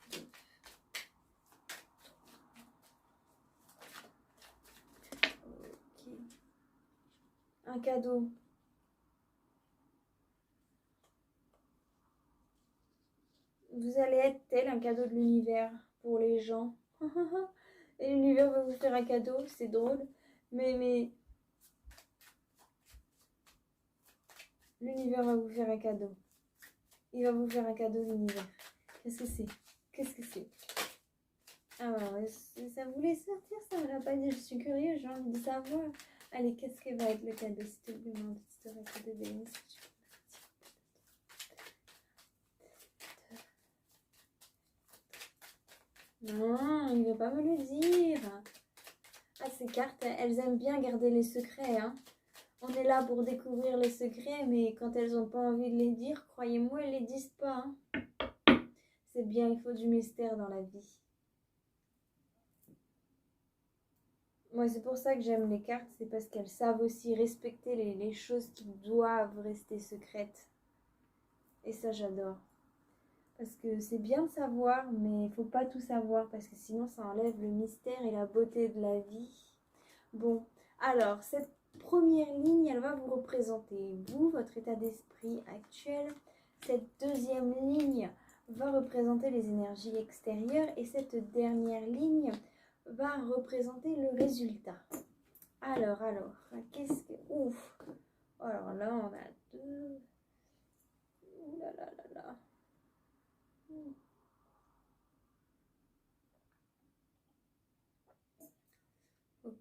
ok. Un cadeau. Vous allez être tel un cadeau de l'univers pour les gens. Et l'univers va vous faire un cadeau, c'est drôle. Mais l'univers va vous faire un cadeau. Il va vous faire un cadeau, l'univers. Qu'est-ce que c'est? Qu'est-ce que c'est? Alors, ça voulait sortir, ça ne l'a pas dit. Je suis curieuse, j'ai envie de savoir. Allez, qu'est-ce que va être le cadeau, s'il te plaît, mon petit oracle de Béline? Non, il ne veut pas me le dire. Ah, ces cartes, elles aiment bien garder les secrets, hein. On est là pour découvrir les secrets, mais quand elles n'ont pas envie de les dire, croyez-moi, elles ne les disent pas. Hein. C'est bien, il faut du mystère dans la vie. Moi, c'est pour ça que j'aime les cartes, c'est parce qu'elles savent aussi respecter les choses qui doivent rester secrètes. Et ça, j'adore. Parce que c'est bien de savoir, mais il faut pas tout savoir parce que sinon ça enlève le mystère et la beauté de la vie. Bon, alors cette première ligne, elle va vous représenter vous, votre état d'esprit actuel. Cette deuxième ligne va représenter les énergies extérieures et cette dernière ligne va représenter le résultat. Alors, qu'est-ce que... Ouf. Alors là, on a deux... Ouh là là là là. Ok.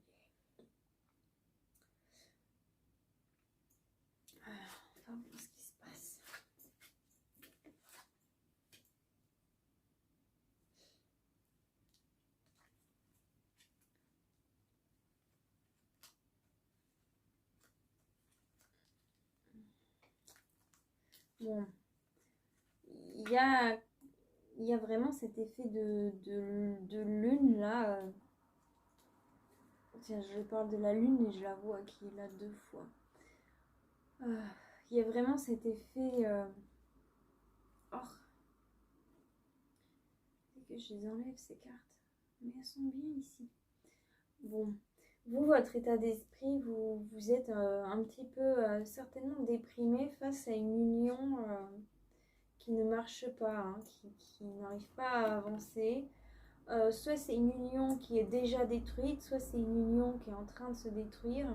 Alors, on va voir ce qui se passe. Bon, il y a vraiment cet effet de lune là. Tiens, je parle de la lune et je la vois qui est là deux fois. Il y a vraiment cet effet... Oh, que je les enlève ces cartes. Mais elles sont bien ici. Bon, vous, votre état d'esprit, vous êtes un petit peu certainement déprimé face à une union qui ne marche pas, hein, qui n'arrive pas à avancer. Soit c'est une union qui est déjà détruite, soit c'est une union qui est en train de se détruire,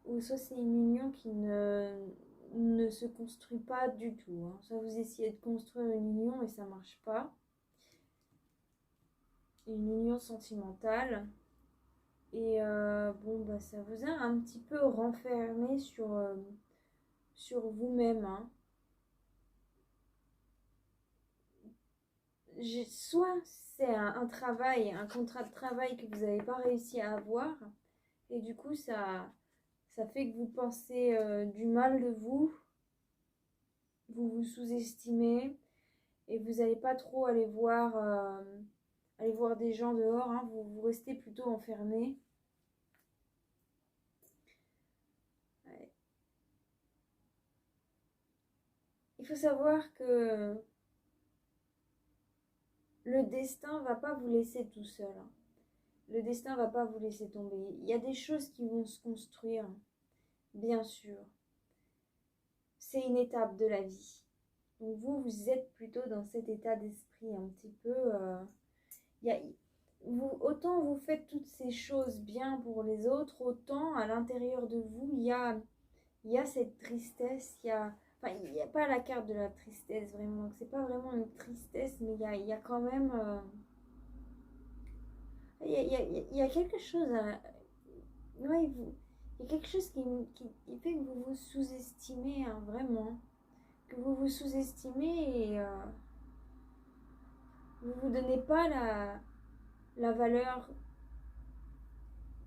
ou soit c'est une union qui ne se construit pas du tout. Hein. Soit vous essayez de construire une union et ça ne marche pas. Une union sentimentale. Et bon, bah, ça vous a un petit peu renfermé sur vous-même. Hein. Soit c'est un travail, un contrat de travail que vous n'avez pas réussi à avoir, et du coup, ça fait que vous pensez du mal de vous, vous vous sous-estimez, et vous n'allez pas trop aller voir des gens dehors, hein, vous restez plutôt enfermé. Ouais. Il faut savoir que le destin va pas vous laisser tout seul. Hein. Le destin va pas vous laisser tomber. Il y a des choses qui vont se construire, bien sûr. C'est une étape de la vie. Donc vous êtes plutôt dans cet état d'esprit un petit peu... y a, autant vous faites toutes ces choses bien pour les autres, autant à l'intérieur de vous, il y a cette tristesse, enfin, il n'y a pas la carte de la tristesse vraiment, c'est pas vraiment une tristesse, mais il y a quand même... il y a quelque chose à... Ouais, il y a quelque chose qui fait que vous vous sous-estimez, hein, vraiment. Que vous vous sous-estimez et vous ne vous donnez pas la valeur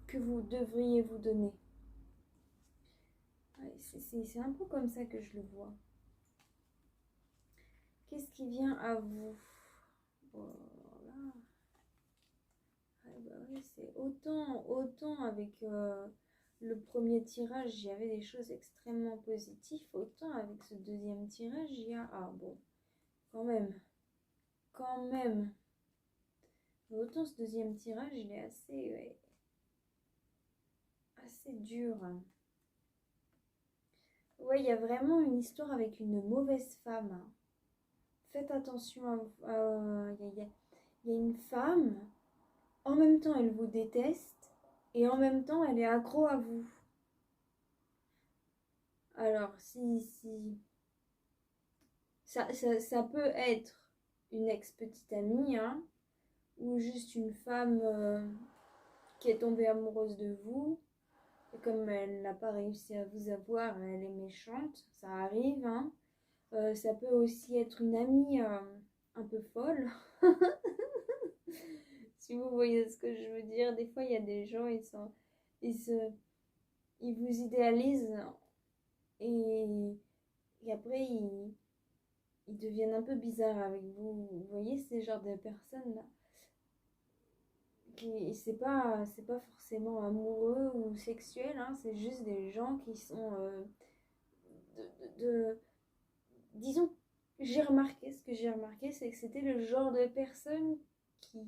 que vous devriez vous donner. Ouais, c'est un peu comme ça que je le vois. Qu'est-ce qui vient à vous? Voilà. Ouais, bah ouais, c'est autant avec le premier tirage, il y avait des choses extrêmement positives, autant avec ce deuxième tirage, il y a... Ah bon, quand même. Quand même. Autant ce deuxième tirage, il est assez... Ouais, assez dur. Ouais, il y a vraiment une histoire avec une mauvaise femme. Hein. Faites attention à... Il y a une femme, en même temps elle vous déteste, et en même temps elle est accro à vous. Alors, si ça peut être une ex-petite amie, hein, ou juste une femme qui est tombée amoureuse de vous, et comme elle n'a pas réussi à vous avoir, elle est méchante, ça arrive, hein. Ça peut aussi être une amie un peu folle. Si vous voyez ce que je veux dire, des fois il y a des gens, ils, se, ils vous idéalisent et, et après ils deviennent un peu bizarres avec vous. Vous voyez ces genres de personnes-là qui c'est pas forcément amoureux ou sexuel, hein, c'est juste des gens qui sont de disons ce que j'ai remarqué, c'est que c'était le genre de personnes qui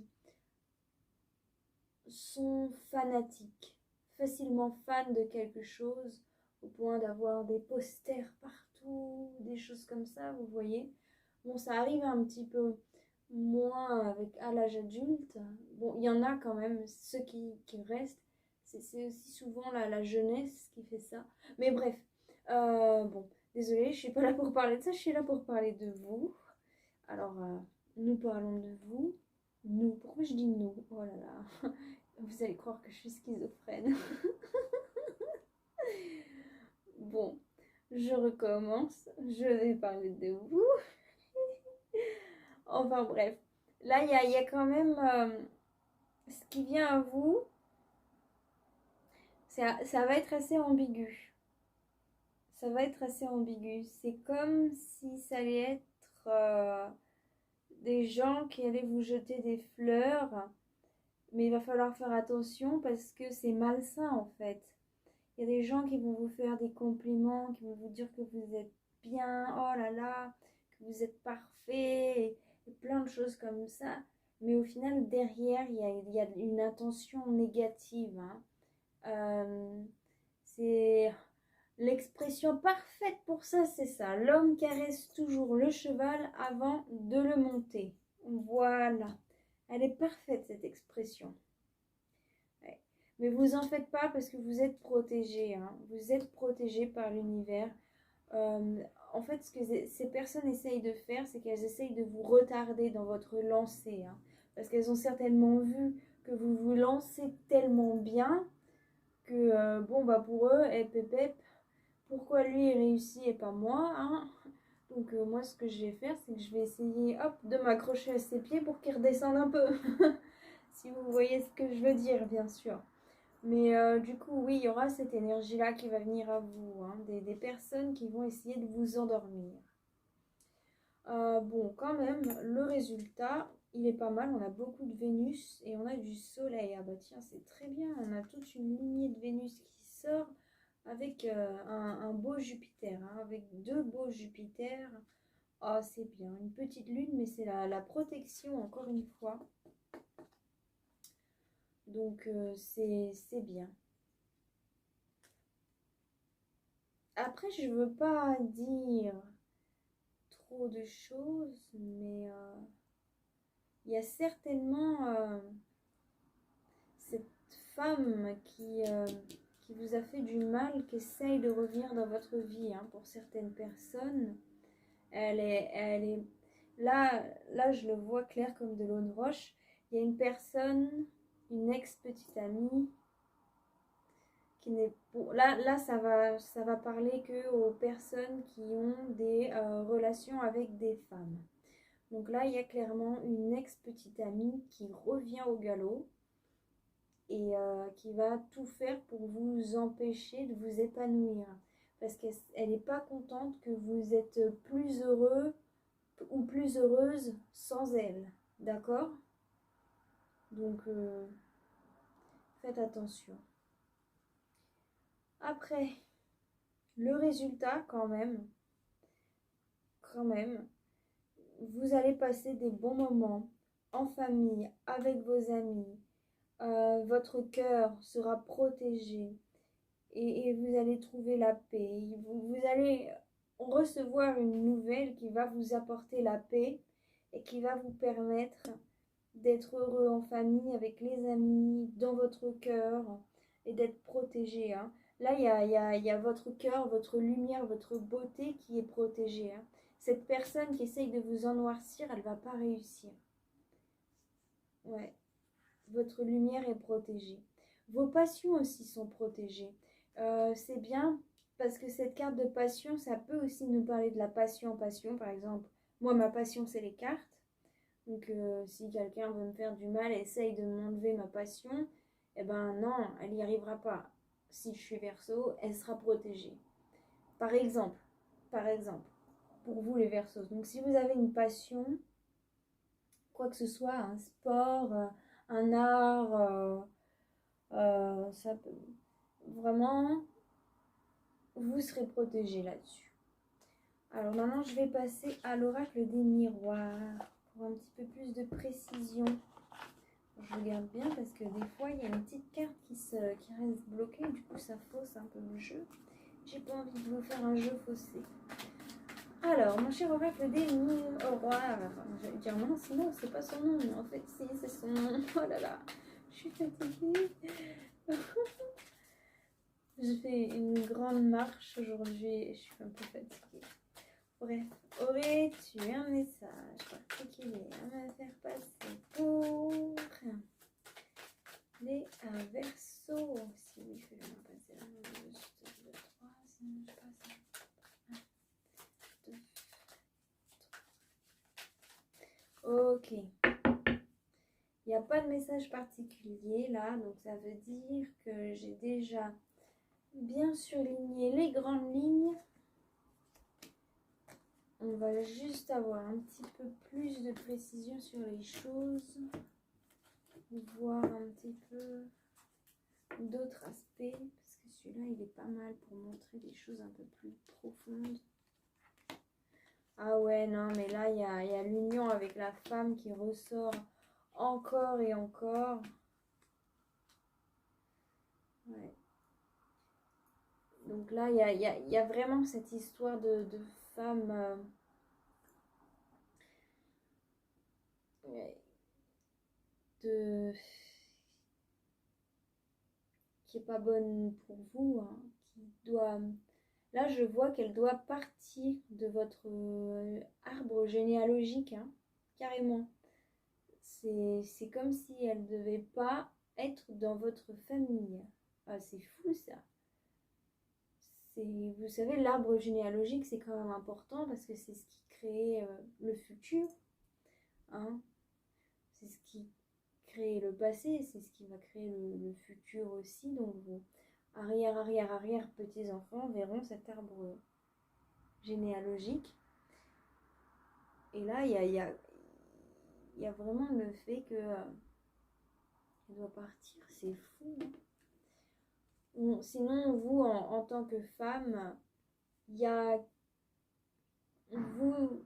sont fanatiques, facilement fans de quelque chose, au point d'avoir des posters partout, des choses comme ça, vous voyez. Bon, ça arrive un petit peu moins avec à l'âge adulte. Bon, il y en a quand même, ceux qui restent. C'est aussi souvent la jeunesse qui fait ça. Mais bref, bon, désolée, je suis pas là pour parler de ça, je suis là pour parler de vous. Alors, nous parlons de vous. Nous, pourquoi je dis nous? Oh là là, vous allez croire que je suis schizophrène. Bon, je recommence, je vais parler de vous. Enfin bref, là, il y a quand même ce qui vient à vous, ça va être assez ambigu. Ça va être assez ambigu. C'est comme si ça allait être des gens qui allaient vous jeter des fleurs, mais il va falloir faire attention parce que c'est malsain en fait. Il y a des gens qui vont vous faire des compliments, qui vont vous dire que vous êtes bien, oh là là, que vous êtes parfait, et plein de choses comme ça. Mais au final, derrière, il y a une intention négative, hein. C'est l'expression parfaite pour ça, c'est ça. L'homme caresse toujours le cheval avant de le monter. Voilà. Elle est parfaite, cette expression. Ouais. Mais vous en faites pas parce que vous êtes protégé, hein. Vous êtes protégé par l'univers. En fait, ce que ces personnes essayent de faire, c'est qu'elles essayent de vous retarder dans votre lancée, hein. Parce qu'elles ont certainement vu que vous vous lancez tellement bien que, bon, bah pour eux, pep, pourquoi lui il réussit et pas moi, hein? Donc moi, ce que je vais faire, c'est que je vais essayer, hop, de m'accrocher à ses pieds pour qu'il redescende un peu. Si vous voyez ce que je veux dire, bien sûr. Mais du coup, oui, il y aura cette énergie-là qui va venir à vous, hein, des personnes qui vont essayer de vous endormir. Bon, quand même, le résultat, il est pas mal. On a beaucoup de Vénus et on a du Soleil. Ah bah tiens, c'est très bien. On a toute une lignée de Vénus qui sort avec un beau Jupiter, hein, avec deux beaux Jupiters. Ah, c'est bien. Une petite lune, mais c'est la protection, encore une fois. Donc, c'est bien. Après, je veux pas dire trop de choses, mais il y a certainement cette femme qui vous a fait du mal, qui essaye de revenir dans votre vie, hein, pour certaines personnes. Elle est là, je le vois clair comme de l'eau de roche. Il y a une personne, une ex-petite amie, qui n'est bon, là ça va parler que aux personnes qui ont des relations avec des femmes. Donc là, il y a clairement une ex-petite amie qui revient au galop et qui va tout faire pour vous empêcher de vous épanouir. Parce qu'elle n'est pas contente que vous êtes plus heureux ou plus heureuse sans elle. D'accord? Donc, faites attention. Après, le résultat, quand même, vous allez passer des bons moments en famille, avec vos amis. Votre cœur sera protégé et vous allez trouver la paix. Vous allez recevoir une nouvelle qui va vous apporter la paix et qui va vous permettre d'être heureux en famille, avec les amis, dans votre cœur et d'être protégé, hein. Là, il y a votre cœur, votre lumière, votre beauté qui est protégée, hein. Cette personne qui essaye de vous ennoircir, elle ne va pas réussir. Ouais, votre lumière est protégée. Vos passions aussi sont protégées. C'est bien parce que cette carte de passion, ça peut aussi nous parler de la passion. Par exemple, moi, ma passion, c'est les cartes. Donc, si quelqu'un veut me faire du mal, essaye de m'enlever ma passion, eh ben non, elle n'y arrivera pas. Si je suis Verseau, elle sera protégée. Par exemple, pour vous les Verseaux. Donc, si vous avez une passion, quoi que ce soit, un sport, un art, ça peut vraiment, vous serez protégé là-dessus. Alors maintenant, je vais passer à l'oracle des miroirs pour un petit peu plus de précision. Je regarde bien parce que des fois, il y a une petite carte qui reste bloquée. Du coup, ça fausse un peu le jeu. J'ai pas envie de vous faire un jeu faussé. Alors, mon cher oracle des miroirs. Je vais dire non, sinon, c'est pas son nom. Mais en fait, si, c'est son nom. Oh là là, je suis fatiguée. Je fais une grande marche aujourd'hui et je suis un peu fatiguée. Bref, aurais-tu un message particulier à me faire passer pour les Verseaux? Si oui, fais-le moi passer là. 1, 2, 3, sinon je passe. 1, 2, 3. Ok. Il n'y a pas de message particulier là, donc ça veut dire que j'ai déjà bien surligné les grandes lignes. On va juste avoir un petit peu plus de précision sur les choses, voir un petit peu d'autres aspects, parce que celui-là, il est pas mal pour montrer des choses un peu plus profondes. Ah ouais, non, mais là, il y a l'union avec la femme qui ressort encore et encore. Ouais. Donc là, il y a vraiment cette histoire de femme... qui est pas bonne pour vous, hein, qui doit... Là, je vois qu'elle doit partir de votre arbre généalogique, hein, carrément. C'est comme si elle ne devait pas être dans votre famille. Ah, c'est fou, ça. Vous savez, l'arbre généalogique, c'est quand même important parce que c'est ce qui crée le futur. Hein. C'est ce qui crée le passé, c'est ce qui va créer le futur aussi. Donc, vos arrière petits-enfants verront cet arbre généalogique. Et là, il y a vraiment le fait que elle doit partir. C'est fou. Sinon, vous, en tant que femme, il y a vous...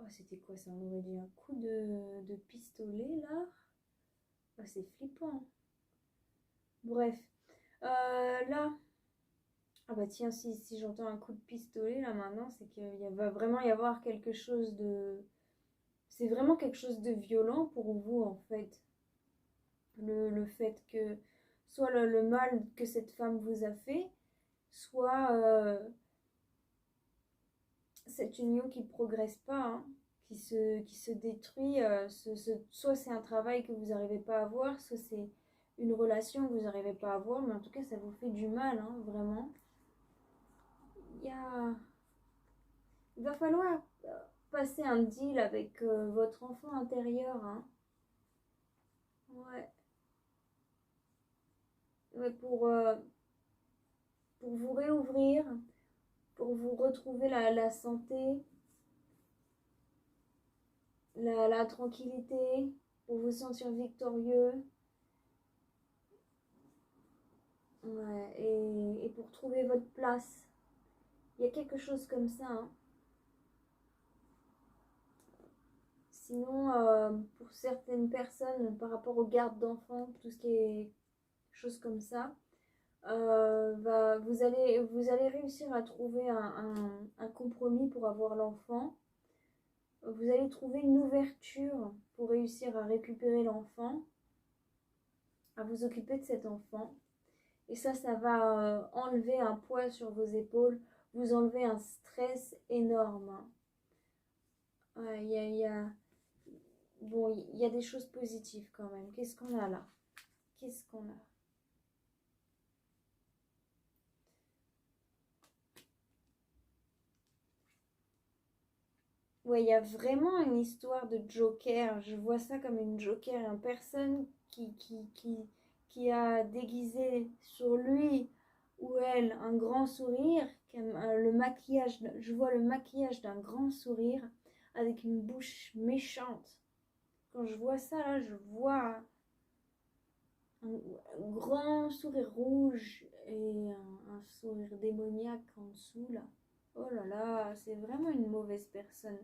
Oh, c'était quoi ça? On aurait dit un coup de pistolet, là. Oh, c'est flippant. Bref. Là... Ah bah tiens, si j'entends un coup de pistolet, là, maintenant, c'est qu'il va vraiment y avoir quelque chose de... C'est vraiment quelque chose de violent pour vous, en fait. Le fait que... Soit le mal que cette femme vous a fait, soit cette union qui ne progresse pas, hein, qui se détruit. Soit c'est un travail que vous n'arrivez pas à avoir, soit c'est une relation que vous n'arrivez pas à avoir, mais en tout cas, ça vous fait du mal, hein, vraiment. Il va falloir passer un deal avec votre enfant intérieur. Hein. Ouais. Ouais, pour vous réouvrir, pour vous retrouver la santé, la tranquillité, pour vous sentir victorieux. Ouais, et pour trouver votre place. Il y a quelque chose comme ça. Hein. Sinon, pour certaines personnes, par rapport aux gardes d'enfants, tout ce qui est choses comme ça, vous allez réussir à trouver un compromis pour avoir l'enfant. Vous allez trouver une ouverture pour réussir à récupérer l'enfant, à vous occuper de cet enfant. Et ça va enlever un poids sur vos épaules, vous enlever un stress énorme. Ouais, bon, il y a des choses positives quand même. Qu'est-ce qu'on a là? Qu'est-ce qu'on a? Ouais, il y a vraiment une histoire de joker. Je vois ça comme une joker, une personne qui a déguisé sur lui ou elle un grand sourire, le maquillage, je vois le maquillage d'un grand sourire avec une bouche méchante. Quand je vois ça, là, je vois un grand sourire rouge et un sourire démoniaque en dessous, là. Oh là là, c'est vraiment une mauvaise personne.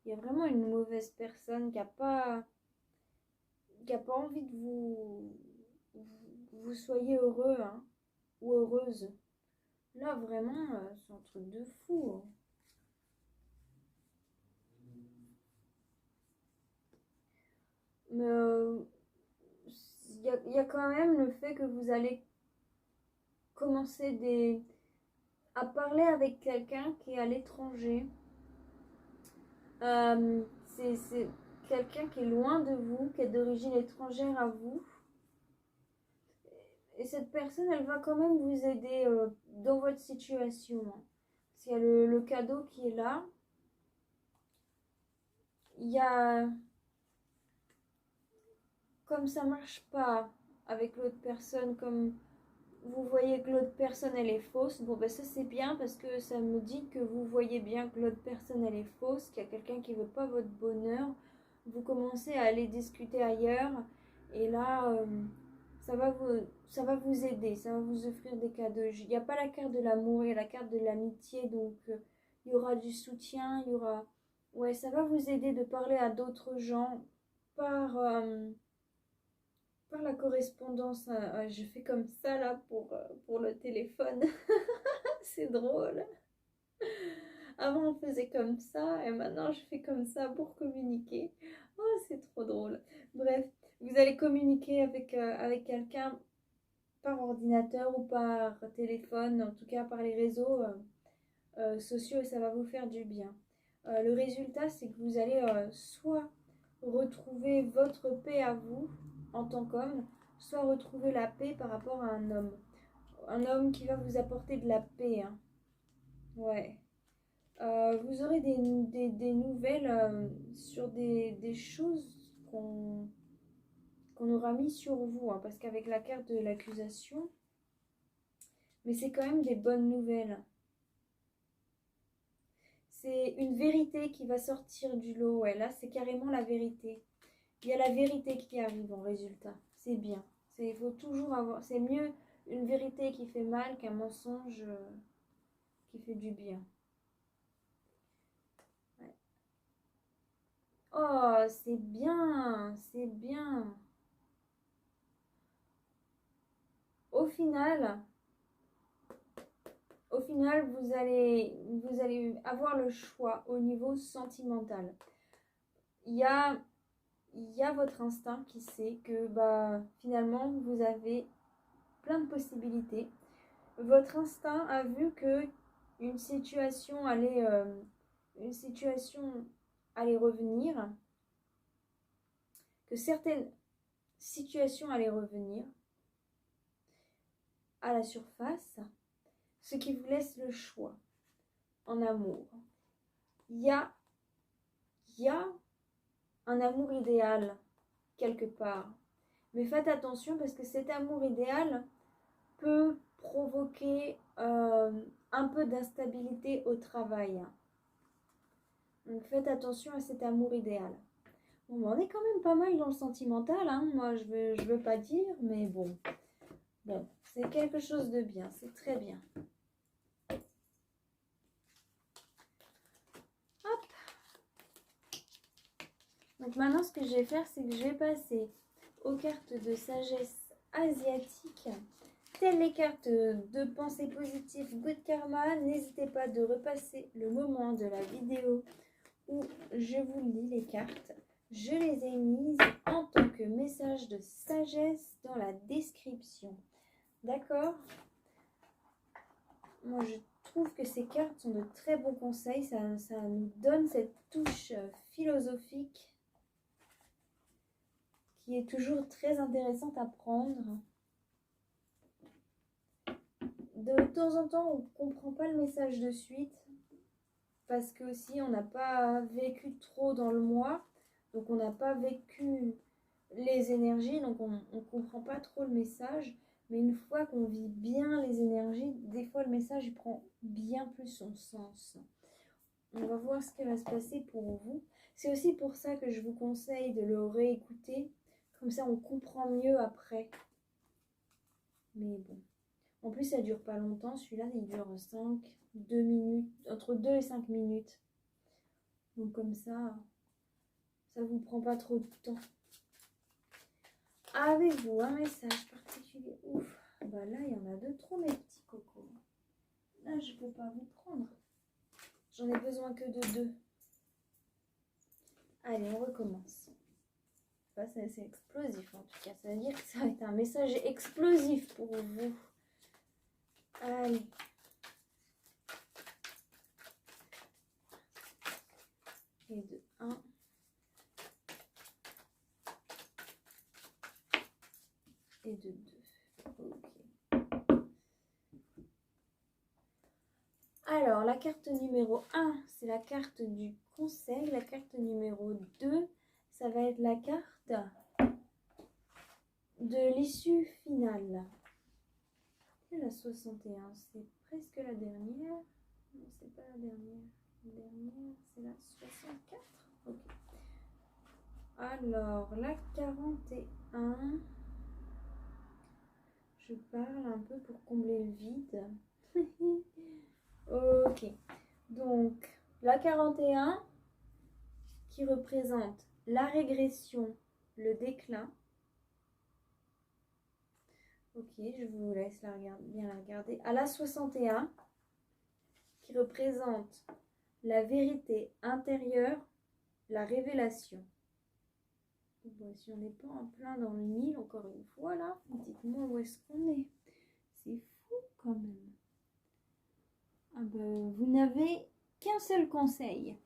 Il y a vraiment une mauvaise personne qui a pas envie de vous soyez heureux, hein, ou heureuse. Là, vraiment, c'est un truc de fou, hein. Mais il y a quand même le fait que vous allez commencer à parler avec quelqu'un qui est à l'étranger. C'est quelqu'un qui est loin de vous, qui est d'origine étrangère à vous. Et cette personne, elle va quand même vous aider dans votre situation, hein. Parce qu'il y a le cadeau qui est là. Il y a... Comme ça marche pas avec l'autre personne, comme vous voyez que l'autre personne elle est fausse, bon ben ça c'est bien parce que ça me dit que vous voyez bien que l'autre personne elle est fausse, qu'il y a quelqu'un qui veut pas votre bonheur. Vous commencez à aller discuter ailleurs et là ça va vous aider, ça va vous offrir des cadeaux. Il n'y a pas la carte de l'amour, il y a la carte de l'amitié, donc il y aura du soutien, il y aura... Ouais, ça va vous aider de parler à d'autres gens par, par la correspondance. Je fais comme ça là pour le téléphone. C'est drôle. Avant on faisait comme ça et maintenant je fais comme ça pour communiquer. Oh, c'est trop drôle. Bref, vous allez communiquer avec quelqu'un par ordinateur ou par téléphone, en tout cas par les réseaux sociaux et ça va vous faire du bien. Le résultat, c'est que vous allez soit retrouver votre paix à vous en tant qu'homme, soit retrouver la paix par rapport à un homme. Un homme qui va vous apporter de la paix, hein. Ouais. Vous aurez des nouvelles sur des choses qu'on aura mis sur vous, hein, parce qu'avec la carte de l'accusation, mais c'est quand même des bonnes nouvelles. C'est une vérité qui va sortir du lot, ouais, là c'est carrément la vérité. Il y a la vérité qui arrive en résultat, c'est bien. Il faut toujours avoir, c'est mieux une vérité qui fait mal qu'un mensonge qui fait du bien. Ouais. Oh, c'est bien, c'est bien. Au final, vous allez avoir le choix au niveau sentimental. Il y a, il y a votre instinct qui sait que bah, finalement, vous avez plein de possibilités. Votre instinct a vu que une situation une situation allait revenir, que certaines situations allaient revenir à la surface, ce qui vous laisse le choix en amour. Il y a, il y a un amour idéal quelque part. Mais faites attention parce que cet amour idéal peut provoquer un peu d'instabilité au travail. Donc faites attention à cet amour idéal. Bon, on est quand même pas mal dans le sentimental, hein. Moi je veux pas dire, mais bon. Bon, c'est quelque chose de bien, c'est très bien. Hop. Donc maintenant ce que je vais faire, c'est que je vais passer aux cartes de sagesse asiatique. Telles les cartes de pensée positive Good Karma, n'hésitez pas de repasser le moment de la vidéo où je vous lis les cartes. Je les ai mises en tant que message de sagesse dans la description. D'accord? Moi, je trouve que ces cartes sont de très bons conseils. Ça nous donne cette touche philosophique qui est toujours très intéressante à prendre. De temps en temps, on ne comprend pas le message de suite parce que aussi on n'a pas vécu trop dans le mois, donc on n'a pas vécu les énergies, donc on ne comprend pas trop le message. Mais une fois qu'on vit bien les énergies, des fois le message il prend bien plus son sens. On va voir ce qui va se passer pour vous. C'est aussi pour ça que je vous conseille de le réécouter. Comme ça, on comprend mieux après. Mais bon, En plus, ça dure pas longtemps. Celui-là, il dure 2 minutes, entre 2 et 5 minutes. Donc comme ça vous prend pas trop de temps. Avez-vous un message particulier? Ouf, bah là, il y en a de trop, mes petits cocos. Là, je peux pas vous prendre. J'en ai besoin que de 2. Allez, on recommence. Enfin, c'est explosif en tout cas. Ça veut dire que ça va être un message explosif pour vous. Allez. Et de 1. Et de 2. Ok. Alors, la carte numéro 1, c'est la carte du conseil. La carte numéro 2, ça va être la carte de l'issue finale. C'est la 61, c'est presque la dernière. Non, c'est pas la dernière. La dernière, c'est la 64. Ok. Alors, la 41. Je parle un peu pour combler le vide. Ok. Donc, la 41 qui représente la régression, le déclin. Ok, je vous laisse bien la regarder. À la 61 qui représente la vérité intérieure, la révélation. Bon, si on n'est pas en plein dans le Nil, encore une fois, là, dites-moi où est-ce qu'on est. C'est fou quand même. Ah ben, vous n'avez qu'un seul conseil.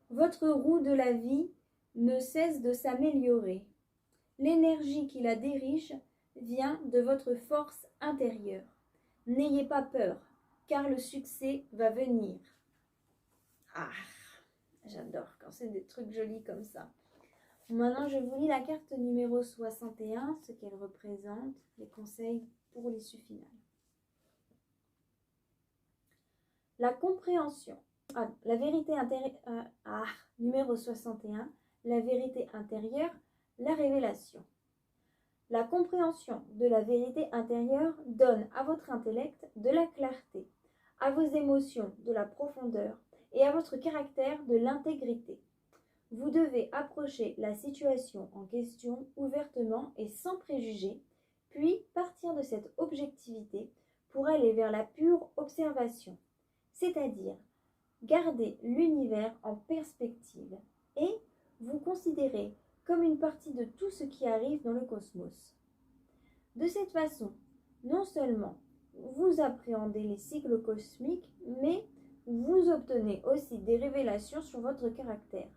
Votre roue de la vie ne cesse de s'améliorer. L'énergie qui la dirige vient de votre force intérieure. N'ayez pas peur, car le succès va venir. Ah, j'adore quand c'est des trucs jolis comme ça. Maintenant, je vous lis la carte numéro 61, ce qu'elle représente, les conseils pour l'issue finale. La compréhension. La vérité intérieure. Numéro 61, la vérité intérieure, la révélation. La compréhension de la vérité intérieure donne à votre intellect de la clarté, à vos émotions de la profondeur et à votre caractère de l'intégrité. Vous devez approcher la situation en question ouvertement et sans préjugés, puis partir de cette objectivité pour aller vers la pure observation, c'est-à-dire garder l'univers en perspective et vous considérer comme une partie de tout ce qui arrive dans le cosmos. De cette façon, non seulement vous appréhendez les cycles cosmiques, mais vous obtenez aussi des révélations sur votre caractère,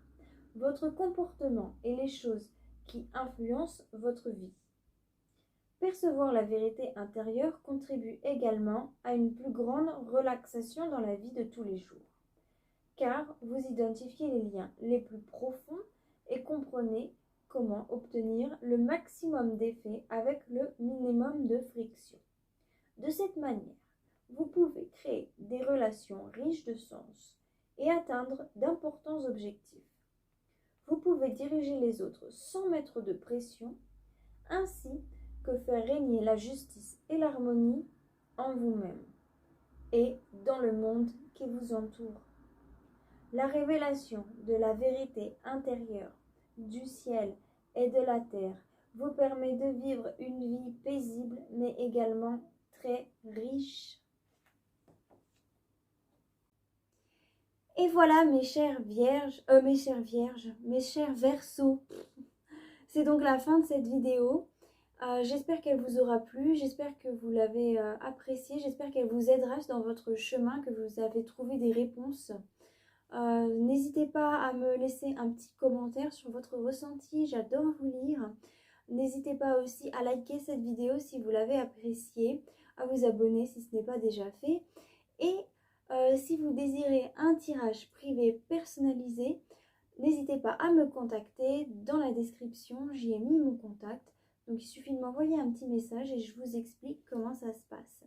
votre comportement et les choses qui influencent votre vie. Percevoir la vérité intérieure contribue également à une plus grande relaxation dans la vie de tous les jours, car vous identifiez les liens les plus profonds et comprenez comment obtenir le maximum d'effets avec le minimum de friction. De cette manière, vous pouvez créer des relations riches de sens et atteindre d'importants objectifs. Vous pouvez diriger les autres sans mettre de pression, ainsi que faire régner la justice et l'harmonie en vous-même et dans le monde qui vous entoure. La révélation de la vérité intérieure, du ciel et de la terre vous permet de vivre une vie paisible mais également très riche. Et voilà mes chers vierges, mes chers verseaux. C'est donc la fin de cette vidéo. J'espère qu'elle vous aura plu, j'espère que vous l'avez appréciée, j'espère qu'elle vous aidera dans votre chemin, que vous avez trouvé des réponses. N'hésitez pas à me laisser un petit commentaire sur votre ressenti, j'adore vous lire. N'hésitez pas aussi à liker cette vidéo si vous l'avez appréciée, à vous abonner si ce n'est pas déjà fait. Et si vous désirez un tirage privé personnalisé, n'hésitez pas à me contacter. Dans la description, j'y ai mis mon contact. Donc il suffit de m'envoyer un petit message et je vous explique comment ça se passe.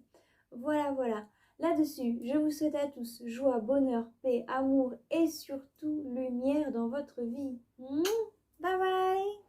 Voilà. Là-dessus, je vous souhaite à tous joie, bonheur, paix, amour et surtout lumière dans votre vie. Bye bye!